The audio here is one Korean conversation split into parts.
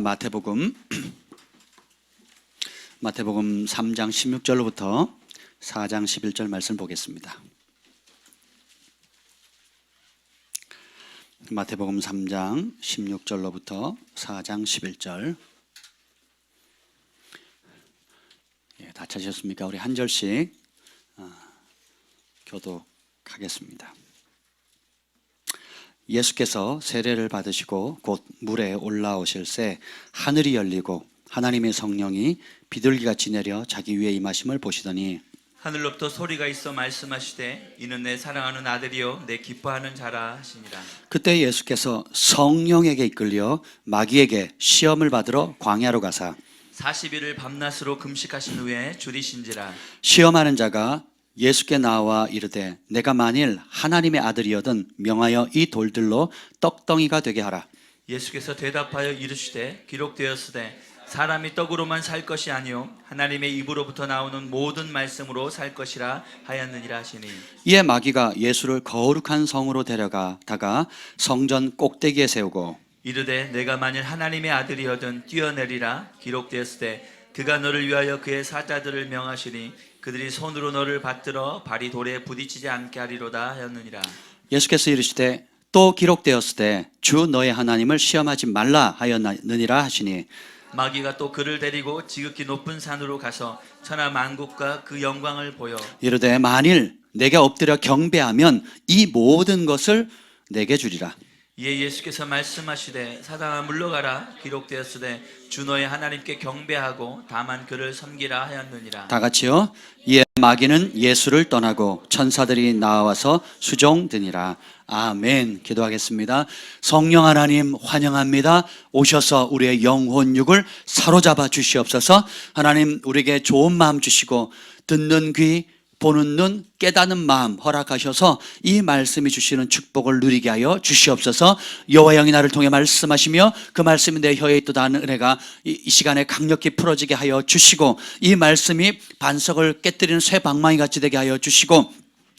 마태복음 3장 16절로부터 4장 11절 말씀 보겠습니다. 마태복음 3장 16절로부터 4장 11절. 다 찾으셨습니까? 우리 한 절씩 교독하겠습니다. 예수께서 세례를 받으시고 곧 물에 올라오실새 하늘이 열리고 하나님의 성령이 비둘기같이 내려 자기 위에 임하심을 보시더니 하늘로부터 소리가 있어 말씀하시되 이는 내 사랑하는 아들이요 내 기뻐하는 자라 하시니라. 그때 예수께서 성령에게 이끌려 마귀에게 시험을 받으러 광야로 가사 40일을 밤낮으로 금식하신 후에 줄이신지라. 시험하는 자가 예수께 나와 이르되 내가 만일 하나님의 아들이거든 명하여 이 돌들로 떡덩이가 되게 하라. 예수께서 대답하여 이르시되 기록되었으되 사람이 떡으로만 살 것이 아니요 하나님의 입으로부터 나오는 모든 말씀으로 살 것이라 하였느니라 하시니 이에 마귀가 예수를 거룩한 성으로 데려가다가 성전 꼭대기에 세우고 이르되 내가 만일 하나님의 아들이거든 뛰어내리라. 기록되었으되 그가 너를 위하여 그의 사자들을 명하시니 그들이 손으로 너를 받들어 발이 돌에 부딪히지 않게 하리로다 하였느니라. 예수께서 이르시되 또 기록되었으되 주 너의 하나님을 시험하지 말라 하였느니라 하시니 마귀가 또 그를 데리고 지극히 높은 산으로 가서 천하 만국과 그 영광을 보여 이르되 만일 내게 엎드려 경배하면 이 모든 것을 내게 주리라. 이에 예수께서 말씀하시되 사단아 물러가라. 기록되었으되 주 너의 하나님께 경배하고 다만 그를 섬기라 하였느니라. 다 같이요. 이에 마귀는 예수를 떠나고 천사들이 나와서 수종드니라. 아멘. 기도하겠습니다. 성령 하나님 환영합니다. 오셔서 우리의 영혼육을 사로잡아 주시옵소서. 하나님 우리에게 좋은 마음 주시고 듣는 귀 보는 눈 깨닫는 마음 허락하셔서 이 말씀이 주시는 축복을 누리게 하여 주시옵소서. 여호와 영이 나를 통해 말씀하시며 그 말씀이 내 혀에 있도다는 은혜가 이 시간에 강력히 풀어지게 하여 주시고 이 말씀이 반석을 깨뜨리는 쇠 방망이 같이 되게 하여 주시고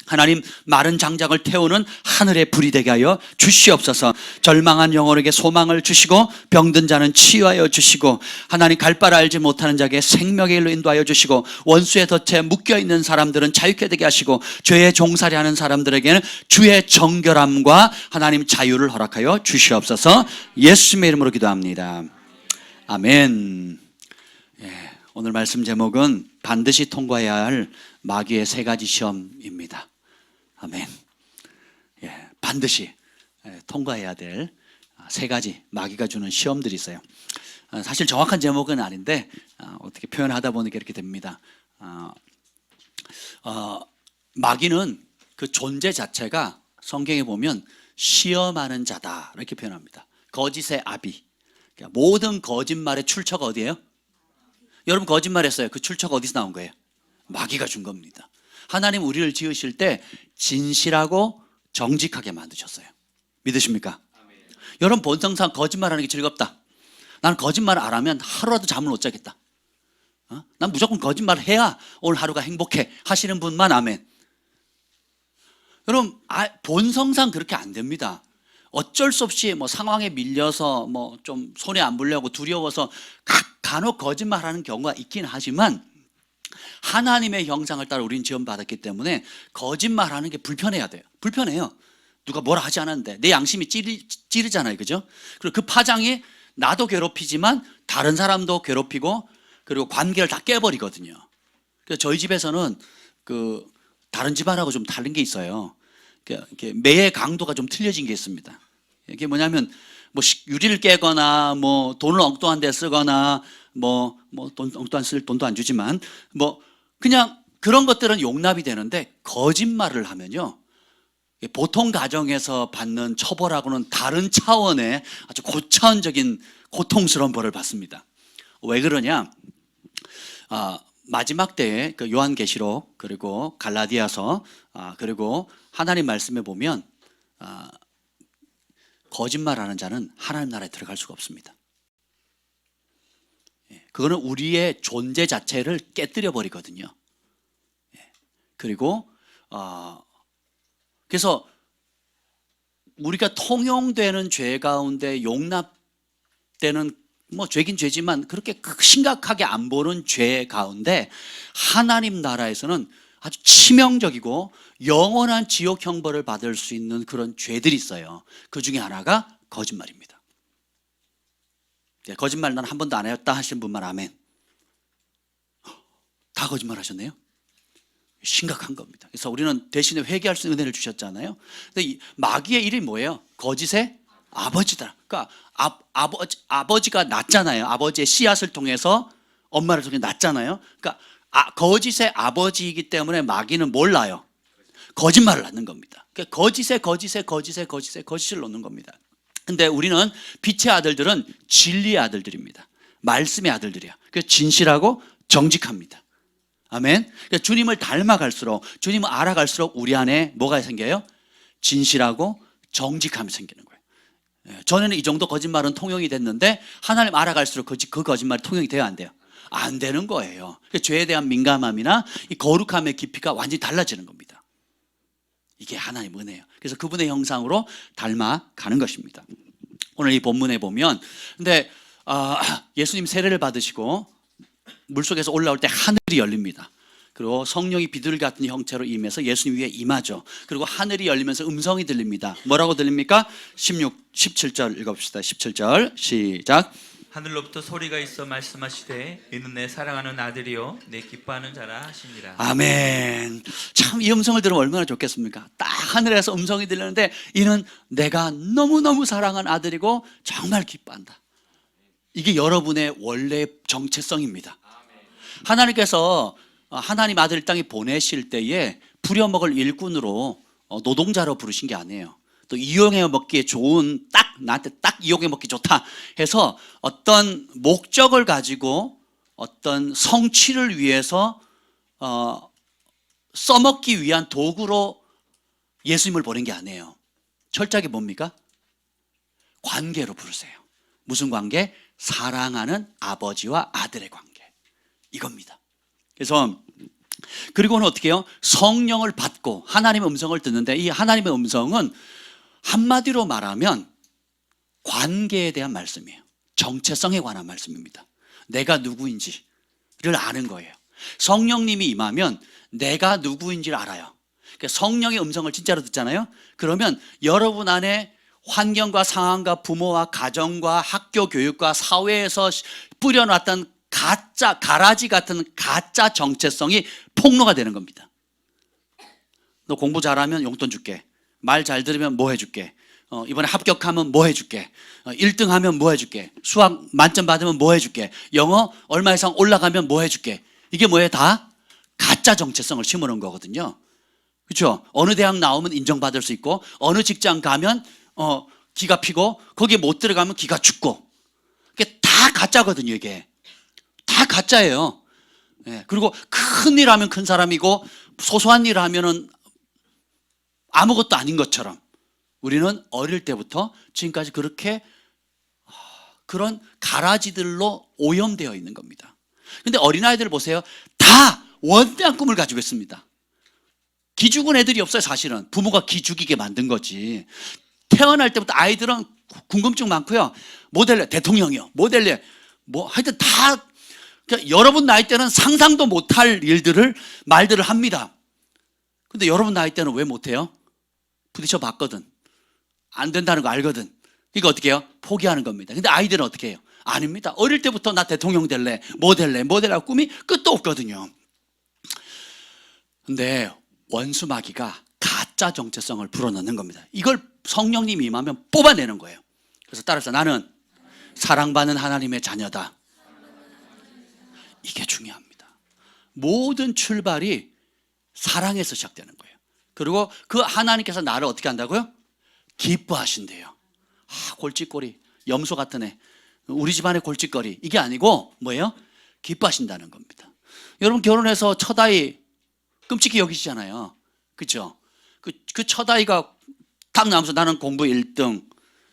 하나님 마른 장작을 태우는 하늘의 불이 되게 하여 주시옵소서. 절망한 영혼에게 소망을 주시고 병든 자는 치유하여 주시고 하나님 갈 바를 알지 못하는 자에게 생명의 일로 인도하여 주시고 원수의 덫에 묶여있는 사람들은 자유케 되게 하시고 죄의 종살이 하는 사람들에게는 주의 정결함과 하나님 자유를 허락하여 주시옵소서. 예수님의 이름으로 기도합니다. 아멘. 오늘 말씀 제목은 반드시 통과해야 할 마귀의 세 가지 시험입니다. 아멘. 반드시 통과해야 될 세 가지 마귀가 주는 시험들이 있어요. 사실 정확한 제목은 아닌데 어떻게 표현하다 보니까 이렇게 됩니다. 마귀는 그 존재 자체가 성경에 보면 시험하는 자다 이렇게 표현합니다. 거짓의 아비. 그러니까 모든 거짓말의 출처가 어디예요? 여러분 거짓말했어요. 그 출처가 어디서 나온 거예요? 마귀가 준 겁니다. 하나님 우리를 지으실 때 진실하고 정직하게 만드셨어요. 믿으십니까? 아멘. 여러분 본성상 거짓말하는 게 즐겁다. 나는 거짓말 안 하면 하루라도 잠을 못 자겠다. 난 무조건 거짓말을 해야 오늘 하루가 행복해 하시는 분만 아멘. 여러분 본성상 그렇게 안 됩니다. 어쩔 수 없이 뭐 상황에 밀려서 뭐 좀 손에 안 불려고 두려워서 간혹 거짓말하는 경우가 있긴 하지만 하나님의 형상을 따라 우리는 지원받았기 때문에 거짓말하는 게 불편해야 돼요. 불편해요. 누가 뭐라 하지 않았는데 내 양심이 찌르잖아요, 그죠? 그리고 그 파장이 나도 괴롭히지만 다른 사람도 괴롭히고 그리고 관계를 다 깨버리거든요. 그래서 저희 집에서는 그 다른 집안하고 좀 다른 게 있어요. 이렇게 매의 강도가 좀 틀려진 게 있습니다. 이게 뭐냐면 뭐 유리를 깨거나 뭐 돈을 엉뚱한 데 쓰거나 돈 엉뚱한 쓸 돈도 안 주지만 뭐 그냥 그런 것들은 용납이 되는데 거짓말을 하면요 보통 가정에서 받는 처벌하고는 다른 차원의 아주 고차원적인 고통스러운 벌을 받습니다. 왜 그러냐? 마지막 때에 그 요한계시록 그리고 갈라디아서 그리고 하나님 말씀에 보면 거짓말하는 자는 하나님 나라에 들어갈 수가 없습니다. 그거는 우리의 존재 자체를 깨뜨려 버리거든요. 그리고 그래서 우리가 통용되는 죄 가운데 용납되는 뭐 죄긴 죄지만 그렇게 심각하게 안 보는 죄 가운데 하나님 나라에서는 아주 치명적이고 영원한 지옥 형벌을 받을 수 있는 그런 죄들이 있어요. 그 중에 하나가 거짓말입니다. 거짓말 난 한 번도 안 했다 하시는 분만 아멘. 다 거짓말 하셨네요. 심각한 겁니다. 그래서 우리는 대신에 회개할 수 있는 은혜를 주셨잖아요. 근데 이 마귀의 일이 뭐예요? 거짓의 아버지다. 그러니까 아버지가 낳잖아요. 아버지의 씨앗을 통해서 엄마를 통해 낳잖아요. 그러니까 거짓의 아버지이기 때문에 마귀는 몰라요. 거짓말을 낳는 겁니다. 그러니까 거짓을 놓는 겁니다. 근데 우리는 빛의 아들들은 진리의 아들들입니다. 말씀의 아들들이야. 그래서 진실하고 정직합니다. 아멘. 그러니까 주님을 닮아갈수록, 주님을 알아갈수록 우리 안에 뭐가 생겨요? 진실하고 정직함이 생기는 거예요. 전에는 이 정도 거짓말은 통용이 됐는데 하나님 알아갈수록 그 거짓말이 통용이 돼야 안 돼요? 안 되는 거예요. 죄에 대한 민감함이나 이 거룩함의 깊이가 완전히 달라지는 겁니다. 이게 하나님 은혜예요. 그래서 그분의 형상으로 닮아가는 것입니다. 오늘 이 본문에 보면, 근데 예수님 세례를 받으시고 물속에서 올라올 때 하늘이 열립니다. 그리고 성령이 비둘기 같은 형체로 임해서 예수님 위에 임하죠. 그리고 하늘이 열리면서 음성이 들립니다. 뭐라고 들립니까? 17절 읽어봅시다. 17절 시작. 하늘로부터 소리가 있어 말씀하시되 이는 내 사랑하는 아들이요 내 기뻐하는 자라 하시니라. 아멘. 참 이 음성을 들으면 얼마나 좋겠습니까? 딱 하늘에서 음성이 들리는데 이는 내가 너무너무 사랑한 아들이고 정말 기뻐한다. 이게 여러분의 원래 정체성입니다. 하나님께서 하나님 아들을 땅에 보내실 때에 부려먹을 일꾼으로 노동자로 부르신 게 아니에요. 또 이용해 먹기에 좋은, 나한테 딱 이용해 먹기 좋다 해서 어떤 목적을 가지고 어떤 성취를 위해서 써먹기 위한 도구로 예수님을 보낸 게 아니에요. 철저하게 뭡니까? 관계로 부르세요. 무슨 관계? 사랑하는 아버지와 아들의 관계. 이겁니다. 그래서 그리고는 어떻게 해요? 성령을 받고 하나님의 음성을 듣는데 이 하나님의 음성은 한마디로 말하면 관계에 대한 말씀이에요. 정체성에 관한 말씀입니다. 내가 누구인지를 아는 거예요. 성령님이 임하면 내가 누구인지를 알아요. 그러니까 성령의 음성을 진짜로 듣잖아요. 그러면 여러분 안에 환경과 상황과 부모와 가정과 학교 교육과 사회에서 뿌려놨던 가라지 같은 가짜 정체성이 폭로가 되는 겁니다. 너 공부 잘하면 용돈 줄게. 말 잘 들으면 뭐 해줄게. 이번에 합격하면 뭐 해줄게. 1등 하면 뭐 해줄게. 수학 만점 받으면 뭐 해줄게. 영어 얼마 이상 올라가면 뭐 해줄게. 이게 뭐예요? 다 가짜 정체성을 심어놓은 거거든요. 그렇죠? 어느 대학 나오면 인정받을 수 있고 어느 직장 가면 기가 피고 거기에 못 들어가면 기가 죽고. 이게 다 가짜거든요. 이게 다 가짜예요. 예, 그리고 큰 일 하면 큰 사람이고 소소한 일 하면은 아무것도 아닌 것처럼 우리는 어릴 때부터 지금까지 그렇게 그런 가라지들로 오염되어 있는 겁니다. 근데 어린아이들 보세요. 다 원대한 꿈을 가지고 있습니다. 기죽은 애들이 없어요. 사실은 부모가 기죽이게 만든 거지. 태어날 때부터 아이들은 궁금증 많고요. 뭐 될래? 대통령이요. 뭐 될래? 뭐 하여튼 다 그러니까 여러분 나이 때는 상상도 못할 말들을 합니다. 근데 여러분 나이 때는 왜 못해요? 부딪혀 봤거든. 안 된다는 거 알거든. 이거 어떻게 해요? 포기하는 겁니다. 근데 아이들은 어떻게 해요? 아닙니다. 어릴 때부터 나 대통령 될래, 뭐 될래 꿈이 끝도 없거든요. 근데 원수 마귀가 가짜 정체성을 불어넣는 겁니다. 이걸 성령님이 임하면 뽑아내는 거예요. 그래서 따라서 나는 사랑받는 하나님의 자녀다. 이게 중요합니다. 모든 출발이 사랑에서 시작되는 거예요. 그리고 그 하나님께서 나를 어떻게 한다고요? 기뻐하신대요. 골칫거리, 염소 같은 애, 우리 집안의 골칫거리. 이게 아니고 뭐예요? 기뻐하신다는 겁니다. 여러분 결혼해서 첫 아이 끔찍히 여기시잖아요. 그렇죠? 그 첫 아이가 딱 나오면서 나는 공부 1등,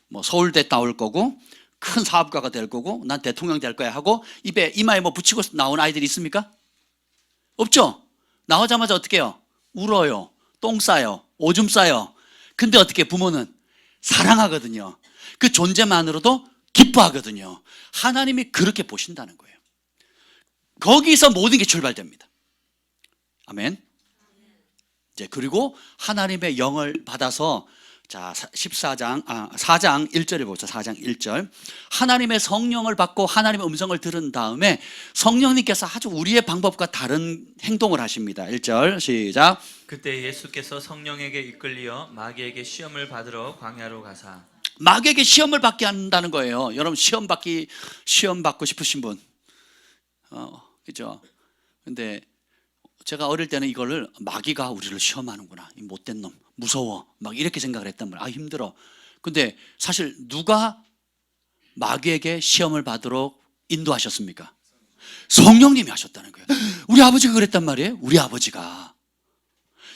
뭐 서울대 나올 거고 큰 사업가가 될 거고 난 대통령 될 거야 하고 이마에 뭐 붙이고 나온 아이들이 있습니까? 없죠? 나오자마자 어떻게 해요? 울어요. 똥 싸요. 오줌 싸요. 근데 어떻게 부모는 사랑하거든요. 그 존재만으로도 기뻐하거든요. 하나님이 그렇게 보신다는 거예요. 거기서 모든 게 출발됩니다. 아멘. 이제 그리고 하나님의 영을 받아서 자 4장 1절에 보자. 4장 1절. 하나님의 성령을 받고 하나님의 음성을 들은 다음에 성령님께서 아주 우리의 방법과 다른 행동을 하십니다. 1절 시작. 그때 예수께서 성령에게 이끌리어 마귀에게 시험을 받으러 광야로 가사. 마귀에게 시험을 받게 한다는 거예요. 여러분 시험 받고 싶으신 분, 그죠? 근데 제가 어릴 때는 이거를 마귀가 우리를 시험하는구나, 이 못된 놈, 무서워, 막 이렇게 생각을 했단 말이에요. 아 힘들어. 근데 사실 누가 마귀에게 시험을 받도록 인도하셨습니까? 성령님이 하셨다는 거예요. 우리 아버지가 그랬단 말이에요. 우리 아버지가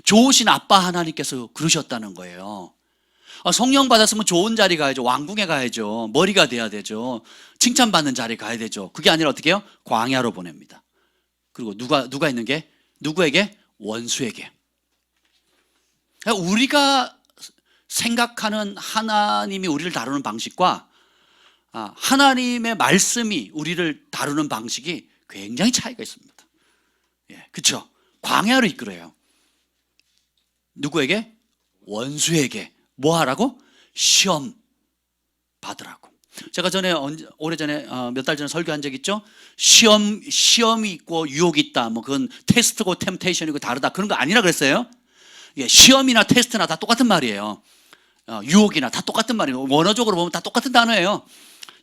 좋으신 아빠 하나님께서 그러셨다는 거예요. 성령 받았으면 좋은 자리 가야죠. 왕궁에 가야죠. 머리가 돼야 되죠. 칭찬받는 자리 가야 되죠. 그게 아니라 어떻게 해요? 광야로 보냅니다. 그리고 누가 있는 게? 누구에게? 원수에게. 우리가 생각하는 하나님이 우리를 다루는 방식과 하나님의 말씀이 우리를 다루는 방식이 굉장히 차이가 있습니다. 예, 그렇죠? 광야로 이끌어요. 누구에게? 원수에게. 뭐 하라고? 시험 받으라고. 제가 오래전에 몇 달 전에 설교한 적 있죠? 시험이 있고 유혹이 있다. 뭐 그건 테스트고 템테이션이고 다르다. 그런 거 아니라 그랬어요. 예, 시험이나 테스트나 다 똑같은 말이에요. 유혹이나 다 똑같은 말이에요. 원어적으로 보면 다 똑같은 단어예요.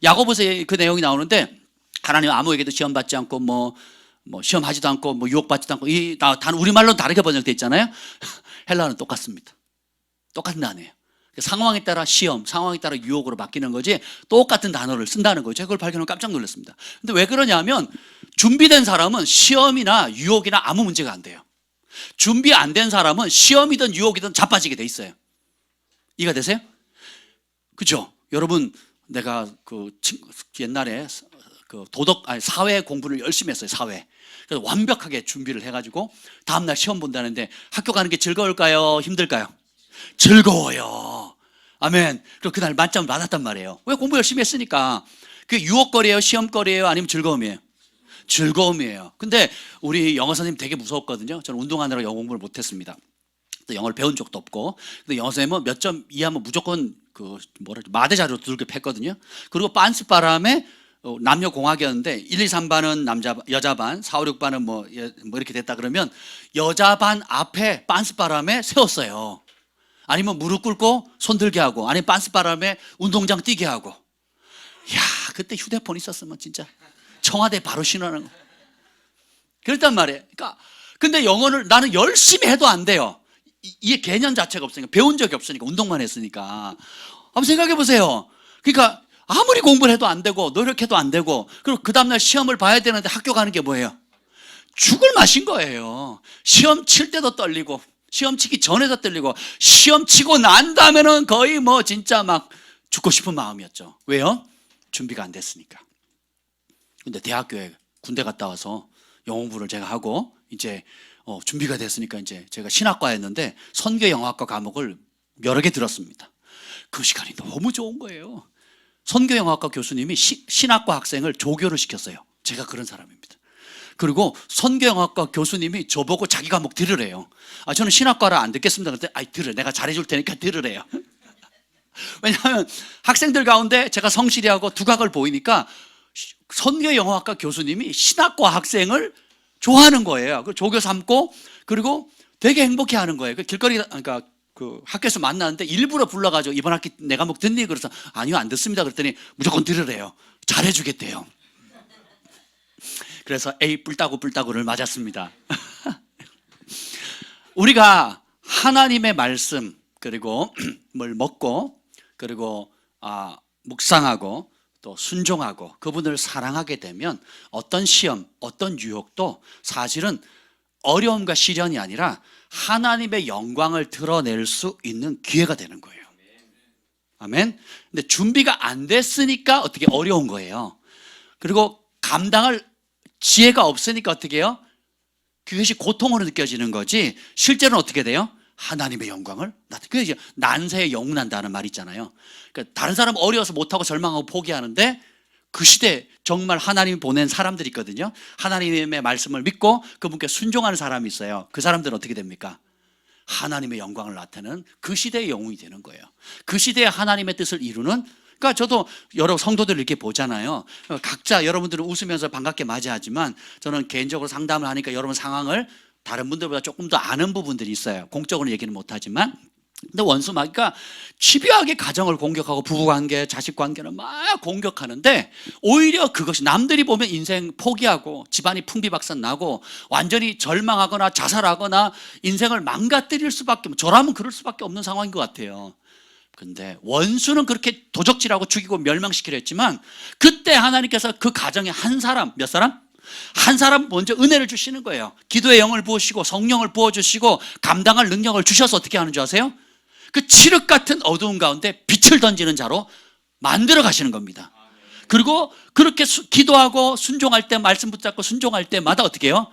야고보서에 그 내용이 나오는데 하나님 아무에게도 시험 받지 않고 뭐 시험하지도 않고 뭐 유혹받지도 않고 단 우리말로 다르게 번역돼 있잖아요. 헬라어는 똑같습니다. 똑같은 단어예요. 상황에 따라 시험, 상황에 따라 유혹으로 바뀌는 거지 똑같은 단어를 쓴다는 거죠. 제가 그걸 발견하면 깜짝 놀랐습니다. 근데 왜 그러냐면 준비된 사람은 시험이나 유혹이나 아무 문제가 안 돼요. 준비 안 된 사람은 시험이든 유혹이든 자빠지게 돼 있어요. 이해가 되세요? 그죠? 여러분, 내가 옛날에 사회 공부를 열심히 했어요. 사회. 그래서 완벽하게 준비를 해가지고 다음날 시험 본다는데 학교 가는 게 즐거울까요? 힘들까요? 즐거워요. 아멘. 그리고 그날 만점을 받았단 말이에요. 왜? 공부 열심히 했으니까. 그게 유혹거리예요? 시험거리예요? 아니면 즐거움이에요? 즐거움이에요. 근데 우리 영어 선생님 되게 무서웠거든요. 저는 운동하느라 영어 공부를 못했습니다. 또 영어를 배운 적도 없고. 근데 영어 선생님은 몇 점 이하면 무조건 마대 자료 두들겨 팼거든요. 그리고 빤스바람에 남녀 공학이었는데 1, 2, 3반은 여자 반, 4, 5, 6반은 뭐 이렇게 됐다 그러면 여자 반 앞에 빤스바람에 세웠어요. 아니면 무릎 꿇고 손 들게 하고, 아니면 빤스바람에 운동장 뛰게 하고. 이야, 그때 휴대폰 있었으면 진짜 청와대 바로 신호하는 거. 그랬단 말이에요. 그러니까 근데 영어를 나는 열심히 해도 안 돼요. 이게 개념 자체가 없으니까, 배운 적이 없으니까, 운동만 했으니까. 한번 생각해 보세요. 그러니까 아무리 공부를 해도 안 되고 노력해도 안 되고, 그리고 그 다음날 시험을 봐야 되는데 학교 가는 게 뭐예요? 죽을 맛인 거예요. 시험 칠 때도 떨리고, 시험 치기 전에도 떨리고, 시험 치고 난 다음에는 거의 뭐 진짜 막 죽고 싶은 마음이었죠. 왜요? 준비가 안 됐으니까. 근데 대학교에 군대 갔다 와서 영어 공부를 제가 하고 이제 준비가 됐으니까 이제 제가 신학과였는데 선교영어학과 과목을 여러 개 들었습니다. 그 시간이 너무 좋은 거예요. 선교영어학과 교수님이 신학과 학생을 조교를 시켰어요. 제가 그런 사람입니다. 그리고 선교영어학과 교수님이 저보고 자기 과목 들으래요. 저는 신학과라 안 듣겠습니다. 그랬더니 내가 잘해줄 테니까 들으래요. 왜냐하면 학생들 가운데 제가 성실히하고 두각을 보이니까 선교영어학과 교수님이 신학과 학생을 좋아하는 거예요. 그 조교 삼고, 그리고 되게 행복해하는 거예요. 그러니까 그 학교에서 만나는데 일부러 불러가지고 이번 학기 내 과목 듣니? 그래서 아니요, 안 듣습니다. 그랬더니 무조건 들으래요. 잘해주겠대요. 그래서 A 뿔따구를 맞았습니다. 우리가 하나님의 말씀, 그리고 뭘 먹고, 그리고 묵상하고 또 순종하고 그분을 사랑하게 되면 어떤 시험, 어떤 유혹도 사실은 어려움과 시련이 아니라 하나님의 영광을 드러낼 수 있는 기회가 되는 거예요. 아멘. 근데 준비가 안 됐으니까 어떻게 어려운 거예요. 그리고 감당할 지혜가 없으니까 어떻게 해요? 그것이 고통으로 느껴지는 거지, 실제로는 어떻게 돼요? 하나님의 영광을 그게 이제 난세에 영운한다는 말 있잖아요. 그러니까 다른 사람 어려워서 못하고 절망하고 포기하는데 그 시대에 정말 하나님이 보낸 사람들이 있거든요. 하나님의 말씀을 믿고 그분께 순종하는 사람이 있어요. 그 사람들은 어떻게 됩니까? 하나님의 영광을 나타내는 그 시대의 영웅이 되는 거예요. 그 시대에 하나님의 뜻을 이루는, 그러니까 저도 여러 성도들을 이렇게 보잖아요. 각자 여러분들은 웃으면서 반갑게 맞이하지만 저는 개인적으로 상담을 하니까 여러분 상황을 다른 분들보다 조금 더 아는 부분들이 있어요. 공적으로 얘기는 못하지만. 근데 원수 마귀가 집요하게 가정을 공격하고 부부관계, 자식관계를 막 공격하는데 오히려 그것이 남들이 보면 인생 포기하고 집안이 풍비박산 나고 완전히 절망하거나 자살하거나 인생을 망가뜨릴 수밖에, 저라면 그럴 수밖에 없는 상황인 것 같아요. 근데 원수는 그렇게 도적질하고 죽이고 멸망시키려 했지만 그때 하나님께서 그 가정에 한 사람, 몇 사람? 한 사람 먼저 은혜를 주시는 거예요. 기도의 영을 부으시고 성령을 부어주시고 감당할 능력을 주셔서 어떻게 하는 줄 아세요? 그 칠흑 같은 어두운 가운데 빛을 던지는 자로 만들어 가시는 겁니다. 그리고 그렇게 기도하고 순종할 때, 말씀 붙잡고 순종할 때마다 어떻게 해요?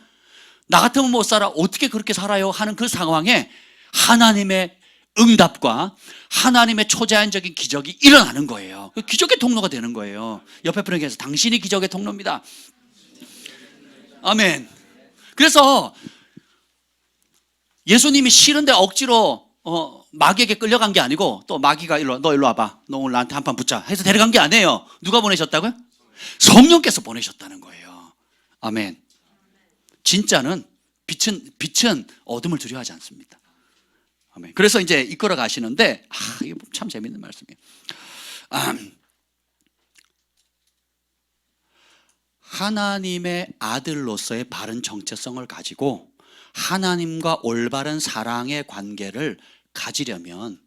나 같으면 못 살아, 어떻게 그렇게 살아요? 하는 그 상황에 하나님의 응답과 하나님의 초자연적인 기적이 일어나는 거예요. 기적의 통로가 되는 거예요. 옆에 분에게서 당신이 기적의 통로입니다. 아멘. 그래서 예수님이 싫은데 억지로 마귀에게 끌려간 게 아니고, 또 마귀가 너 일로 와봐, 너 오늘 나한테 한판 붙자 해서 데려간 게 아니에요. 누가 보내셨다고요? 성령께서 보내셨다는 거예요. 아멘. 진짜는 빛은 어둠을 두려워하지 않습니다. 아멘. 그래서 이제 이끌어 가시는데, 이게 참 재밌는 말씀이에요. 하나님의 아들로서의 바른 정체성을 가지고 하나님과 올바른 사랑의 관계를 가지려면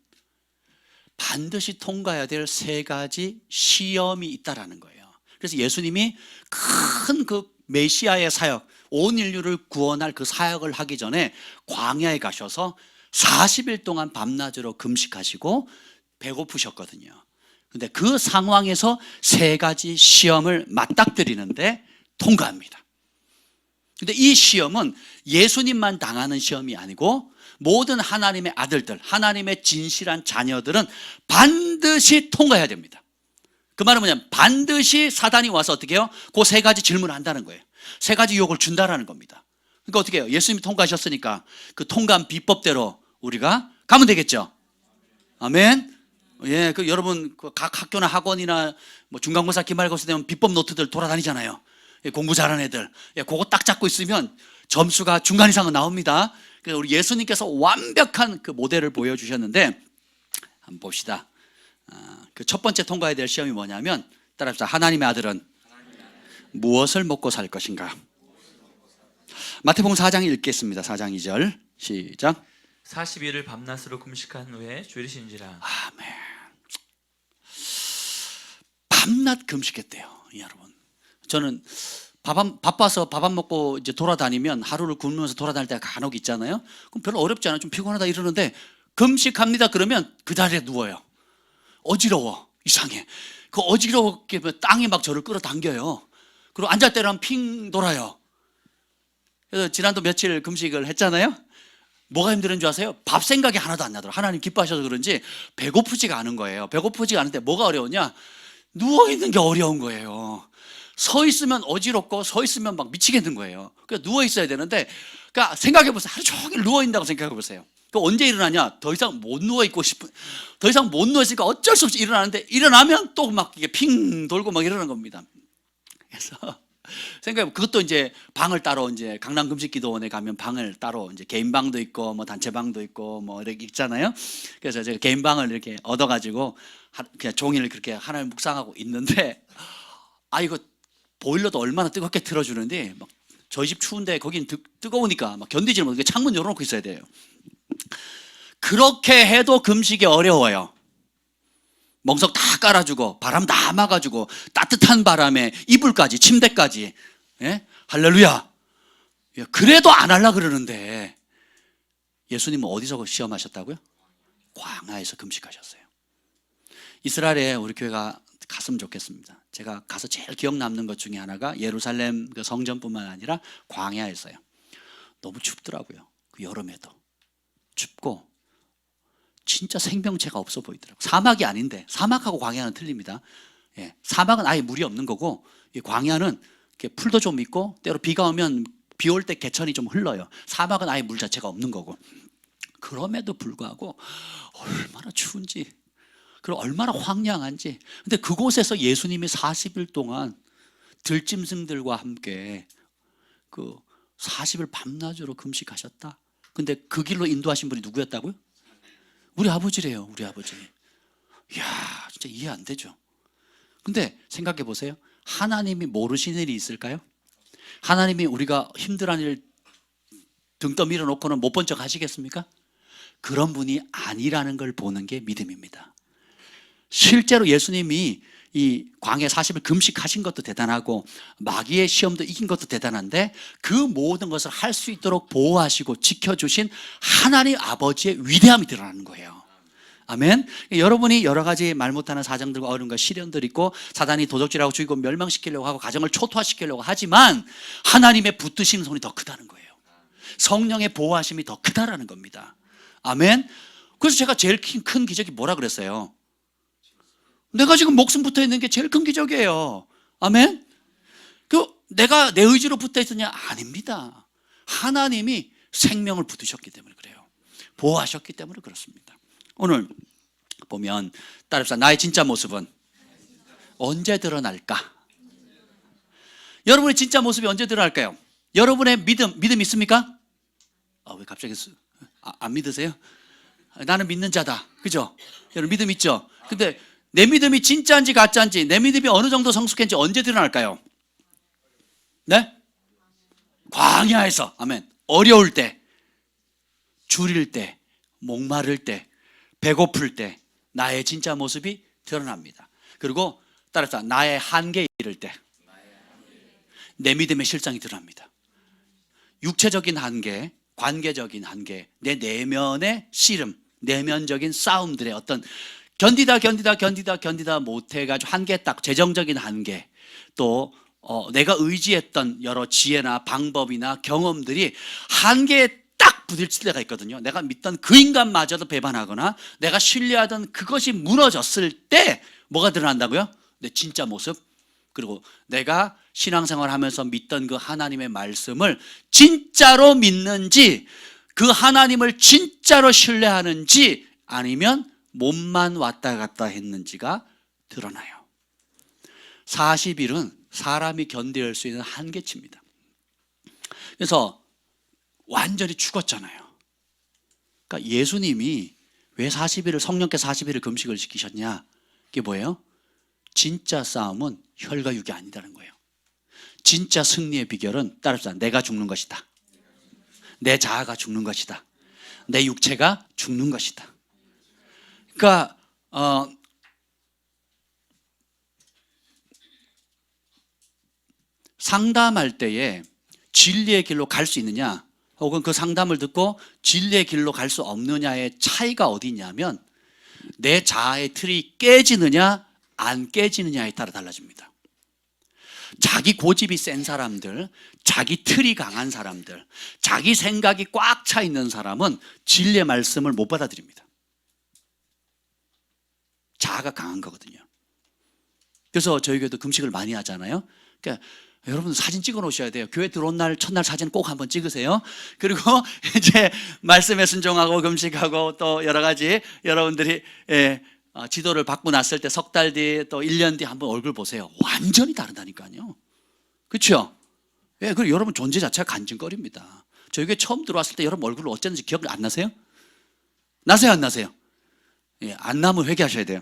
반드시 통과해야 될 세 가지 시험이 있다라는 거예요. 그래서 예수님이 큰 그 메시아의 사역, 온 인류를 구원할 그 사역을 하기 전에 광야에 가셔서 40일 동안 밤낮으로 금식하시고 배고프셨거든요. 근데 그 상황에서 세 가지 시험을 맞닥뜨리는데 통과합니다. 근데 이 시험은 예수님만 당하는 시험이 아니고 모든 하나님의 아들들, 하나님의 진실한 자녀들은 반드시 통과해야 됩니다. 그 말은 뭐냐면 반드시 사단이 와서 어떻게 해요? 그 세 가지 질문을 한다는 거예요. 세 가지 유혹을 준다라는 겁니다. 그러니까 어떻게 해요? 예수님이 통과하셨으니까 그 통과한 비법대로 우리가 가면 되겠죠. 아멘. 예, 그 여러분 각 학교나 학원이나 뭐 중간고사, 기말고사 되면 비법 노트들 돌아다니잖아요. 예, 공부 잘하는 애들. 예, 그거 딱 잡고 있으면 점수가 중간 이상은 나옵니다. 그래서 우리 예수님께서 완벽한 그 모델을 보여주셨는데 한번 봅시다. 그 첫 번째 통과해야 될 시험이 뭐냐면, 따라합시다. 하나님의 아들은 무엇을 먹고 살 것인가? 마태복음 4장 읽겠습니다. 4장 2절 시작. 40일을 밤낮으로 금식한 후에 주일이신지라. 아멘. 밤낮 금식했대요, 여러분. 저는 바빠서 밥 안 먹고 이제 돌아다니면, 하루를 굶으면서 돌아다닐 때가 간혹 있잖아요. 그럼 별로 어렵지 않아요. 좀 피곤하다 이러는데 금식합니다 그러면 그 자리에 누워요. 어지러워, 이상해. 그 어지럽게 땅이 막 저를 끌어당겨요. 그리고 앉을 때랑 핑 돌아요. 그래서 지난도 며칠 금식을 했잖아요. 뭐가 힘든 줄 아세요? 밥 생각이 하나도 안 나더라고요. 하나님 기뻐하셔서 그런지 배고프지가 않은 거예요. 배고프지가 않은데 뭐가 어려우냐? 누워있는 게 어려운 거예요. 서 있으면 어지럽고 서 있으면 막 미치겠는 거예요. 그러니까 누워 있어야 되는데, 그러니까 생각해 보세요. 하루 종일 누워 있다고 생각해 보세요. 그 언제 일어나냐? 더 이상 못 누워 있고 싶은, 더 이상 못 누워 있으니까 어쩔 수 없이 일어나는데, 일어나면 또 막 이게 핑 돌고 막 이러는 겁니다. 그래서 생각해, 그것도 이제 방을 따로, 이제 강남금식기도원에 가면 방을 따로, 이제 개인 방도 있고 뭐 단체 방도 있고 뭐 이렇게 있잖아요. 그래서 제가 개인 방을 이렇게 얻어가지고 그냥 종일 그렇게 하나를 묵상하고 있는데, 이거 보일러도 얼마나 뜨겁게 틀어주는데 막 저희 집 추운데 거긴 뜨거우니까 막 견디지 못하게 창문 열어놓고 있어야 돼요. 그렇게 해도 금식이 어려워요. 멍석 다 깔아주고 바람 다 막아주고 따뜻한 바람에 이불까지, 침대까지. 예? 할렐루야. 그래도 안 하려고 그러는데, 예수님은 어디서 시험하셨다고요? 광야에서 금식하셨어요. 이스라엘에 우리 교회가 갔으면 좋겠습니다. 제가 가서 제일 기억 남는 것 중에 하나가 예루살렘 그 성전뿐만 아니라 광야였어요. 너무 춥더라고요. 그 여름에도 춥고 진짜 생명체가 없어 보이더라고요. 사막이 아닌데, 사막하고 광야는 틀립니다. 예, 사막은 아예 물이 없는 거고, 이 광야는 이렇게 풀도 좀 있고, 때로 비가 오면 비 올 때 개천이 좀 흘러요. 사막은 아예 물 자체가 없는 거고. 그럼에도 불구하고 얼마나 추운지, 그리고 얼마나 황량한지. 근데 그곳에서 예수님이 40일 동안 들짐승들과 함께 그 40일 밤낮으로 금식하셨다. 근데 그 길로 인도하신 분이 누구였다고요? 우리 아버지래요. 우리 아버지. 이야, 진짜 이해 안 되죠. 근데 생각해 보세요. 하나님이 모르시는 일이 있을까요? 하나님이 우리가 힘들한 일 등 떠밀어 놓고는 못 본 척 하시겠습니까? 그런 분이 아니라는 걸 보는 게 믿음입니다. 실제로 예수님이 이 광야 40일 금식하신 것도 대단하고 마귀의 시험도 이긴 것도 대단한데, 그 모든 것을 할 수 있도록 보호하시고 지켜주신 하나님 아버지의 위대함이 드러나는 거예요. 아멘. 여러분이 여러 가지 말 못하는 사정들과 어려움과 시련들이 있고, 사단이 도적질하고 죽이고 멸망시키려고 하고 가정을 초토화시키려고 하지만 하나님의 붙드시는 손이 더 크다는 거예요. 성령의 보호하심이 더 크다라는 겁니다. 아멘. 그래서 제가 제일 큰 기적이 뭐라 그랬어요? 내가 지금 목숨 붙어 있는 게 제일 큰 기적이에요. 아멘. 내가 내 의지로 붙어 있었냐? 아닙니다. 하나님이 생명을 붙으셨기 때문에 그래요. 보호하셨기 때문에 그렇습니다. 오늘 보면 따라합시다. 나의 진짜 모습은 언제 드러날까? 여러분의 진짜 모습이 언제 드러날까요? 여러분의 믿음 있습니까? 왜 갑자기 안 믿으세요? 나는 믿는 자다. 그죠? 여러분 믿음 있죠? 근데 내 믿음이 진짜인지 가짜인지, 내 믿음이 어느 정도 성숙했는지 언제 드러날까요? 네? 광야에서. 아멘. 어려울 때, 줄일 때, 목마를 때, 배고플 때 나의 진짜 모습이 드러납니다. 그리고 따라서 나의 한계에 이를 때 내 믿음의 실상이 드러납니다. 육체적인 한계, 관계적인 한계, 내 내면의 씨름, 내면적인 싸움들의 어떤 견디다 못해가지고 한계, 딱 재정적인 한계, 또 내가 의지했던 여러 지혜나 방법이나 경험들이 한계에 딱 부딪힐 때가 있거든요. 내가 믿던 그 인간마저도 배반하거나 내가 신뢰하던 그것이 무너졌을 때 뭐가 드러난다고요? 내 진짜 모습. 그리고 내가 신앙생활 하면서 믿던 그 하나님의 말씀을 진짜로 믿는지, 그 하나님을 진짜로 신뢰하는지, 아니면 몸만 왔다 갔다 했는지가 드러나요. 40일은 사람이 견딜 수 있는 한계치입니다. 그래서 완전히 죽었잖아요. 그러니까 예수님이 왜 40일을, 성령께 40일을 금식을 시키셨냐? 이게 뭐예요? 진짜 싸움은 혈과 육이 아니다는 거예요. 진짜 승리의 비결은 따라합시다. 내가 죽는 것이다. 내 자아가 죽는 것이다. 내 육체가 죽는 것이다. 그러니까 상담할 때에 진리의 길로 갈 수 있느냐, 혹은 그 상담을 듣고 진리의 길로 갈 수 없느냐의 차이가 어디 있냐면, 내 자아의 틀이 깨지느냐 안 깨지느냐에 따라 달라집니다. 자기 고집이 센 사람들, 자기 틀이 강한 사람들, 자기 생각이 꽉 차 있는 사람은 진리의 말씀을 못 받아들입니다. 자아가 강한 거거든요. 그래서 저희 교회도 금식을 많이 하잖아요. 그러니까 여러분 사진 찍어 놓으셔야 돼요. 교회 들어온 날 첫날 사진 꼭 한번 찍으세요. 그리고 이제 말씀에 순종하고 금식하고 또 여러 가지 여러분들이 지도를 받고 났을 때 석 달 뒤 또 1년 뒤 한번 얼굴 보세요. 완전히 다르다니까요. 그렇죠? 그리고 여러분 존재 자체가 간증거리입니다. 저희 교회 처음 들어왔을 때 여러분 얼굴을 어쨌는지 기억 안 나세요? 나세요, 안 나세요? 안 나면 회개하셔야 돼요.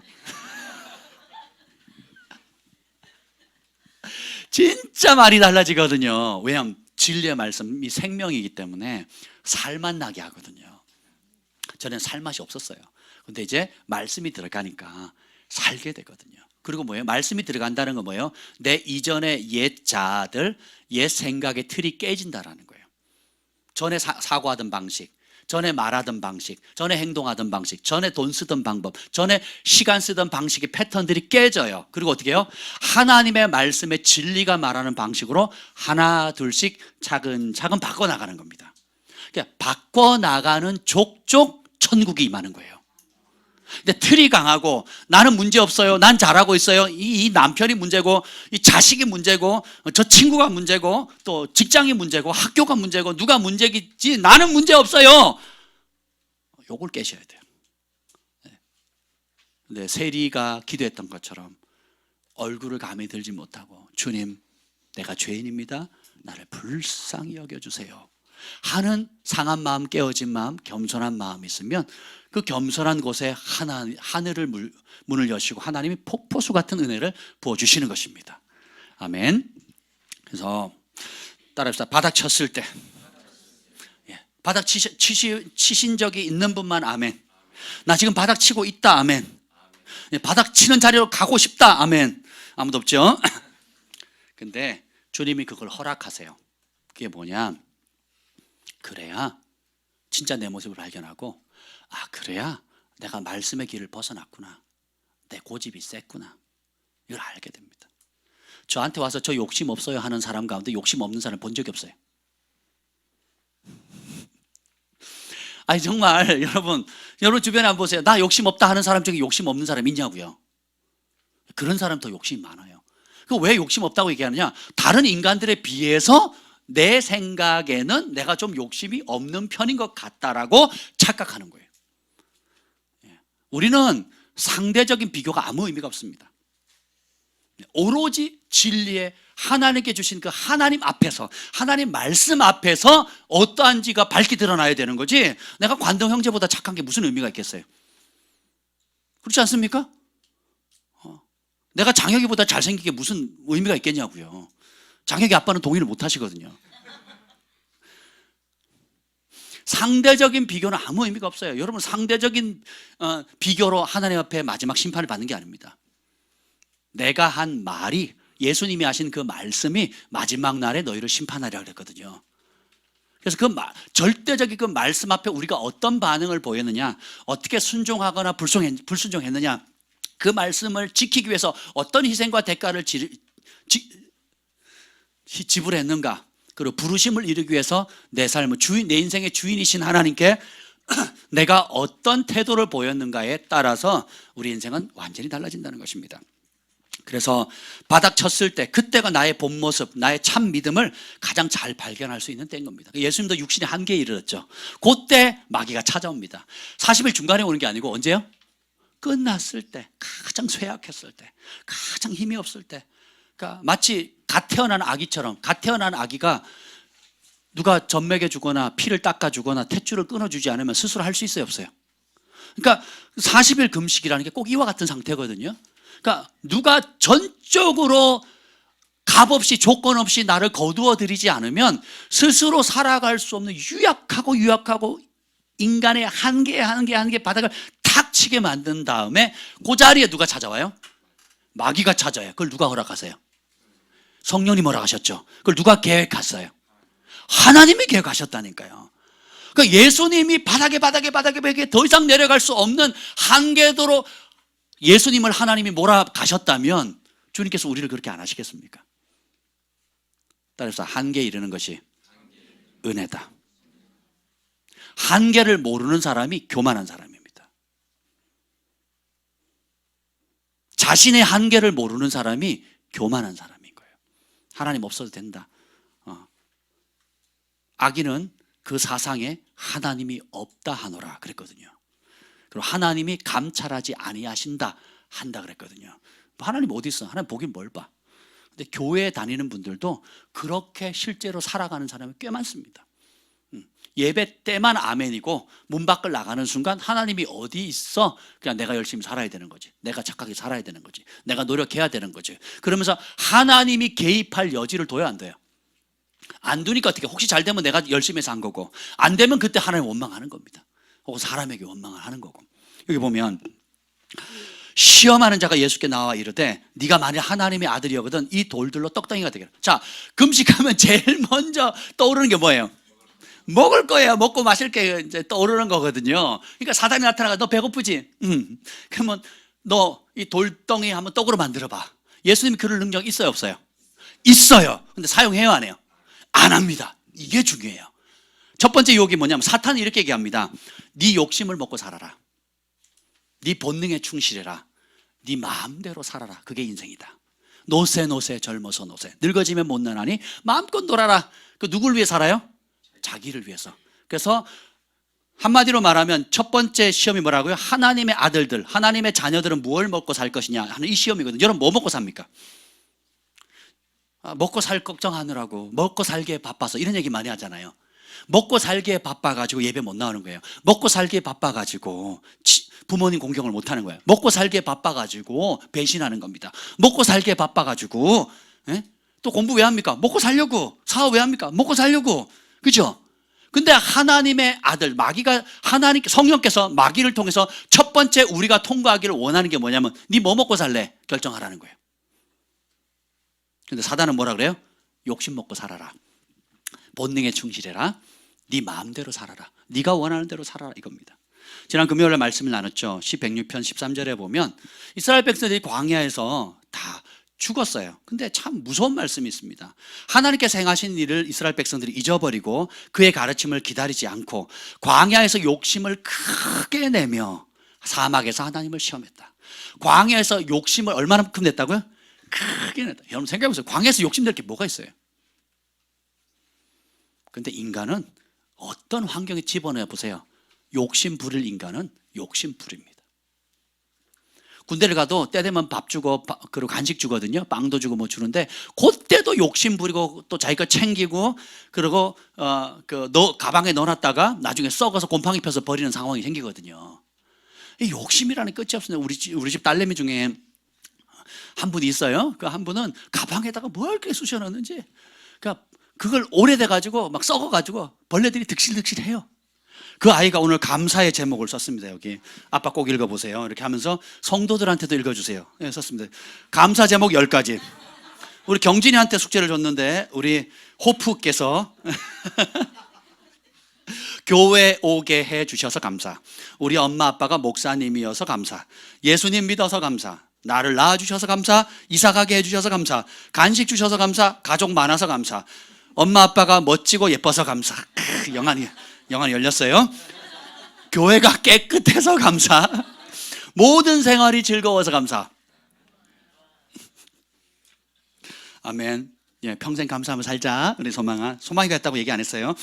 진짜 많이 달라지거든요. 왜냐하면 진리의 말씀이 생명이기 때문에 살맛 나게 하거든요. 전에는 살맛이 없었어요. 근데 이제 말씀이 들어가니까 살게 되거든요. 그리고 뭐예요? 말씀이 들어간다는 건 뭐예요? 내 이전의 옛 자아들, 옛 생각의 틀이 깨진다라는 거예요. 전에 사고하던 방식, 전에 말하던 방식, 전에 행동하던 방식, 전에 돈 쓰던 방법, 전에 시간 쓰던 방식의 패턴들이 깨져요. 그리고 어떻게 해요? 하나님의 말씀의 진리가 말하는 방식으로 하나 둘씩 차근차근 바꿔나가는 겁니다. 그러니까 바꿔나가는 족족 천국이 임하는 거예요. 근데 틀이 강하고 나는 문제 없어요, 난 잘하고 있어요, 이 남편이 문제고 이 자식이 문제고 저 친구가 문제고 또 직장이 문제고 학교가 문제고 누가 문제겠지, 나는 문제 없어요. 요걸 깨셔야 돼요. 근데 세리가 기도했던 것처럼 얼굴을 감히 들지 못하고 주님, 내가 죄인입니다, 나를 불쌍히 여겨주세요 하는 상한 마음, 깨어진 마음, 겸손한 마음이 있으면 그 겸손한 곳에 하늘을 문을 여시고 하나님이 폭포수 같은 은혜를 부어주시는 것입니다. 아멘. 그래서 따라합시다. 바닥 쳤을 때, 바닥 치신 적이 있는 분만 아멘. 나 지금 바닥 치고 있다, 아멘. 바닥 치는 자리로 가고 싶다, 아멘. 아무도 없죠? 근데 주님이 그걸 허락하세요. 그게 뭐냐, 그래야 진짜 내 모습을 발견하고, 아, 그래야 내가 말씀의 길을 벗어났구나, 내 고집이 셌구나, 이걸 알게 됩니다. 저한테 와서 저 욕심 없어요 하는 사람 가운데 욕심 없는 사람 본 적이 없어요. 아니 정말 여러분 주변에 한번 보세요. 나 욕심 없다 하는 사람 중에 욕심 없는 사람 있냐고요. 그런 사람 더 욕심이 많아요. 왜 욕심 없다고 얘기하느냐, 다른 인간들에 비해서 내 생각에는 내가 좀 욕심이 없는 편인 것 같다라고 착각하는 거예요. 우리는 상대적인 비교가 아무 의미가 없습니다. 오로지 진리의 하나님께 주신 그 하나님 앞에서, 하나님 말씀 앞에서 어떠한지가 밝게 드러나야 되는 거지, 내가 관동 형제보다 착한 게 무슨 의미가 있겠어요? 그렇지 않습니까? 내가 장혁이보다 잘생긴 게 무슨 의미가 있겠냐고요. 장혁이 아빠는 동의를 못 하시거든요. 상대적인 비교는 아무 의미가 없어요. 여러분, 상대적인 비교로 하나님 앞에 마지막 심판을 받는 게 아닙니다. 내가 한 말이, 예수님이 하신 그 말씀이 마지막 날에 너희를 심판하리라 그랬거든요. 그래서 그 절대적인 그 말씀 앞에 우리가 어떤 반응을 보였느냐, 어떻게 순종하거나 불순종했느냐, 그 말씀을 지키기 위해서 어떤 희생과 대가를 지불했는가, 그리고 부르심을 이루기 위해서 내 삶을 내 인생의 주인이신 하나님께 내가 어떤 태도를 보였는가에 따라서 우리 인생은 완전히 달라진다는 것입니다. 그래서 바닥 쳤을 때, 그때가 나의 본 모습, 나의 참 믿음을 가장 잘 발견할 수 있는 때인 겁니다. 예수님도 육신의 한계에 이르렀죠. 그때 마귀가 찾아옵니다. 40일 중간에 오는 게 아니고 언제요? 끝났을 때, 가장 쇠약했을 때, 가장 힘이 없을 때. 그러니까 마치 갓 태어난 아기처럼, 갓 태어난 아기가 누가 젖먹여 주거나 피를 닦아 주거나 탯줄을 끊어 주지 않으면 스스로 할 수 있어요, 없어요? 그러니까 40일 금식이라는 게 꼭 이와 같은 상태거든요. 그러니까 누가 전적으로 값없이 조건 없이 나를 거두어 들이지 않으면 스스로 살아갈 수 없는 유약하고 인간의 한계 바닥을 탁 치게 만든 다음에 그 자리에 누가 찾아와요? 마귀가 찾아요. 그걸 누가 허락하세요? 성령님 허락하셨죠. 그걸 누가 계획했어요? 하나님이 계획하셨다니까요. 그러니까 예수님이 바닥에 더 이상 내려갈 수 없는 한계도로 예수님을 하나님이 몰아가셨다면 주님께서 우리를 그렇게 안 하시겠습니까? 따라서 한계에 이르는 것이 은혜다. 한계를 모르는 사람이 교만한 사람입니다. 자신의 한계를 모르는 사람이 교만한 사람인 거예요. 하나님 없어도 된다. 아기는 그 사상에 하나님이 없다 하노라 그랬거든요. 그리고 하나님이 감찰하지 아니하신다 한다 그랬거든요. 하나님 어디 있어? 하나님 보긴 뭘 봐. 근데 교회에 다니는 분들도 그렇게 실제로 살아가는 사람이 꽤 많습니다. 예배 때만 아멘이고 문 밖을 나가는 순간 하나님이 어디 있어? 그냥 내가 열심히 살아야 되는 거지, 내가 착하게 살아야 되는 거지, 내가 노력해야 되는 거지. 그러면서 하나님이 개입할 여지를 둬야 안 돼요. 안 두니까 어떻게, 혹시 잘 되면 내가 열심히 해서 한 거고, 안 되면 그때 하나님 원망하는 겁니다. 혹은 사람에게 원망을 하는 거고. 여기 보면 시험하는 자가 예수께 나와 이르되 네가 만일 하나님의 아들이거든 이 돌들로 떡덩이가 되게. 자, 금식하면 제일 먼저 떠오르는 게 뭐예요? 먹을 거예요. 먹고 마실 게 이제 떠오르는 거거든요. 그러니까 사단이 나타나가 너 배고프지? 그러면 너 이 돌덩이 한번 떡으로 만들어 봐. 예수님이 그럴 능력 있어요, 없어요? 있어요. 근데 사용해요, 안 해요? 안 합니다. 이게 중요해요. 첫 번째 유혹이 뭐냐면 사탄이 이렇게 얘기합니다. 네 욕심을 먹고 살아라. 네 본능에 충실해라. 네 마음대로 살아라. 그게 인생이다. 노세 젊어서 노세. 늙어지면 못나나니 마음껏 놀아라. 그 누굴 위해 살아요? 자기를 위해서. 그래서 한마디로 말하면 첫 번째 시험이 뭐라고요? 하나님의 아들들, 하나님의 자녀들은 무엇을 먹고 살 것이냐 하는 이 시험이거든요. 여러분 뭐 먹고 삽니까? 먹고 살 걱정하느라고, 먹고 살기에 바빠서, 이런 얘기 많이 하잖아요. 먹고 살기에 바빠가지고 예배 못 나오는 거예요. 먹고 살기에 바빠가지고 부모님 공경을 못 하는 거예요. 먹고 살기에 바빠가지고 배신하는 겁니다. 먹고 살기에 바빠가지고 또 공부 왜 합니까? 먹고 살려고. 사업 왜 합니까? 먹고 살려고. 그죠? 근데 하나님의 아들 마귀가, 성령께서 마귀를 통해서 첫 번째 우리가 통과하기를 원하는 게 뭐냐면 네 뭐 먹고 살래? 결정하라는 거예요. 근데 사단은 뭐라 그래요? 욕심 먹고 살아라. 본능에 충실해라. 네 마음대로 살아라. 네가 원하는 대로 살아라, 이겁니다. 지난 금요일에 말씀을 나눴죠. 시 106편 13절에 보면 이스라엘 백성들이 광야에서 다 죽었어요. 근데 참 무서운 말씀이 있습니다. 하나님께서 행하신 일을 이스라엘 백성들이 잊어버리고 그의 가르침을 기다리지 않고 광야에서 욕심을 크게 내며 사막에서 하나님을 시험했다. 광야에서 욕심을 얼마나큼 냈다고요? 크게 냈다. 여러분 생각해보세요. 광야에서 욕심낼 게 뭐가 있어요? 근데 인간은 어떤 환경에 집어넣어 보세요. 욕심 부릴 인간은 욕심 부립니다. 군대를 가도 때 되면 밥 주고 그리고 간식 주거든요. 빵도 주고 뭐 주는데 그때도 욕심 부리고 또 자기가 챙기고 그리고 가방에 넣어놨다가 나중에 썩어서 곰팡이 펴서 버리는 상황이 생기거든요. 이 욕심이라는 끝이 없습니다. 우리 집 딸내미 중에 한 분이 있어요. 그 한 분은 가방에다가 뭘 이렇게 쑤셔넣는지, 그러니까 그걸 오래돼가지고 막 썩어가지고 벌레들이 득실득실해요. 그 아이가 오늘 감사의 제목을 썼습니다. 여기 아빠 꼭 읽어보세요. 이렇게 하면서 성도들한테도 읽어주세요. 네, 썼습니다. 감사 제목 10가지. 우리 경진이한테 숙제를 줬는데 우리 호프께서 교회 오게 해주셔서 감사. 우리 엄마 아빠가 목사님이어서 감사. 예수님 믿어서 감사. 나를 낳아주셔서 감사. 이사가게 해주셔서 감사. 간식 주셔서 감사. 가족 많아서 감사. 엄마 아빠가 멋지고 예뻐서 감사. 영안이 열렸어요. 교회가 깨끗해서 감사. 모든 생활이 즐거워서 감사. 아멘. 예, 평생 감사하며 살자. 우리 소망이가 했다고 얘기 안 했어요.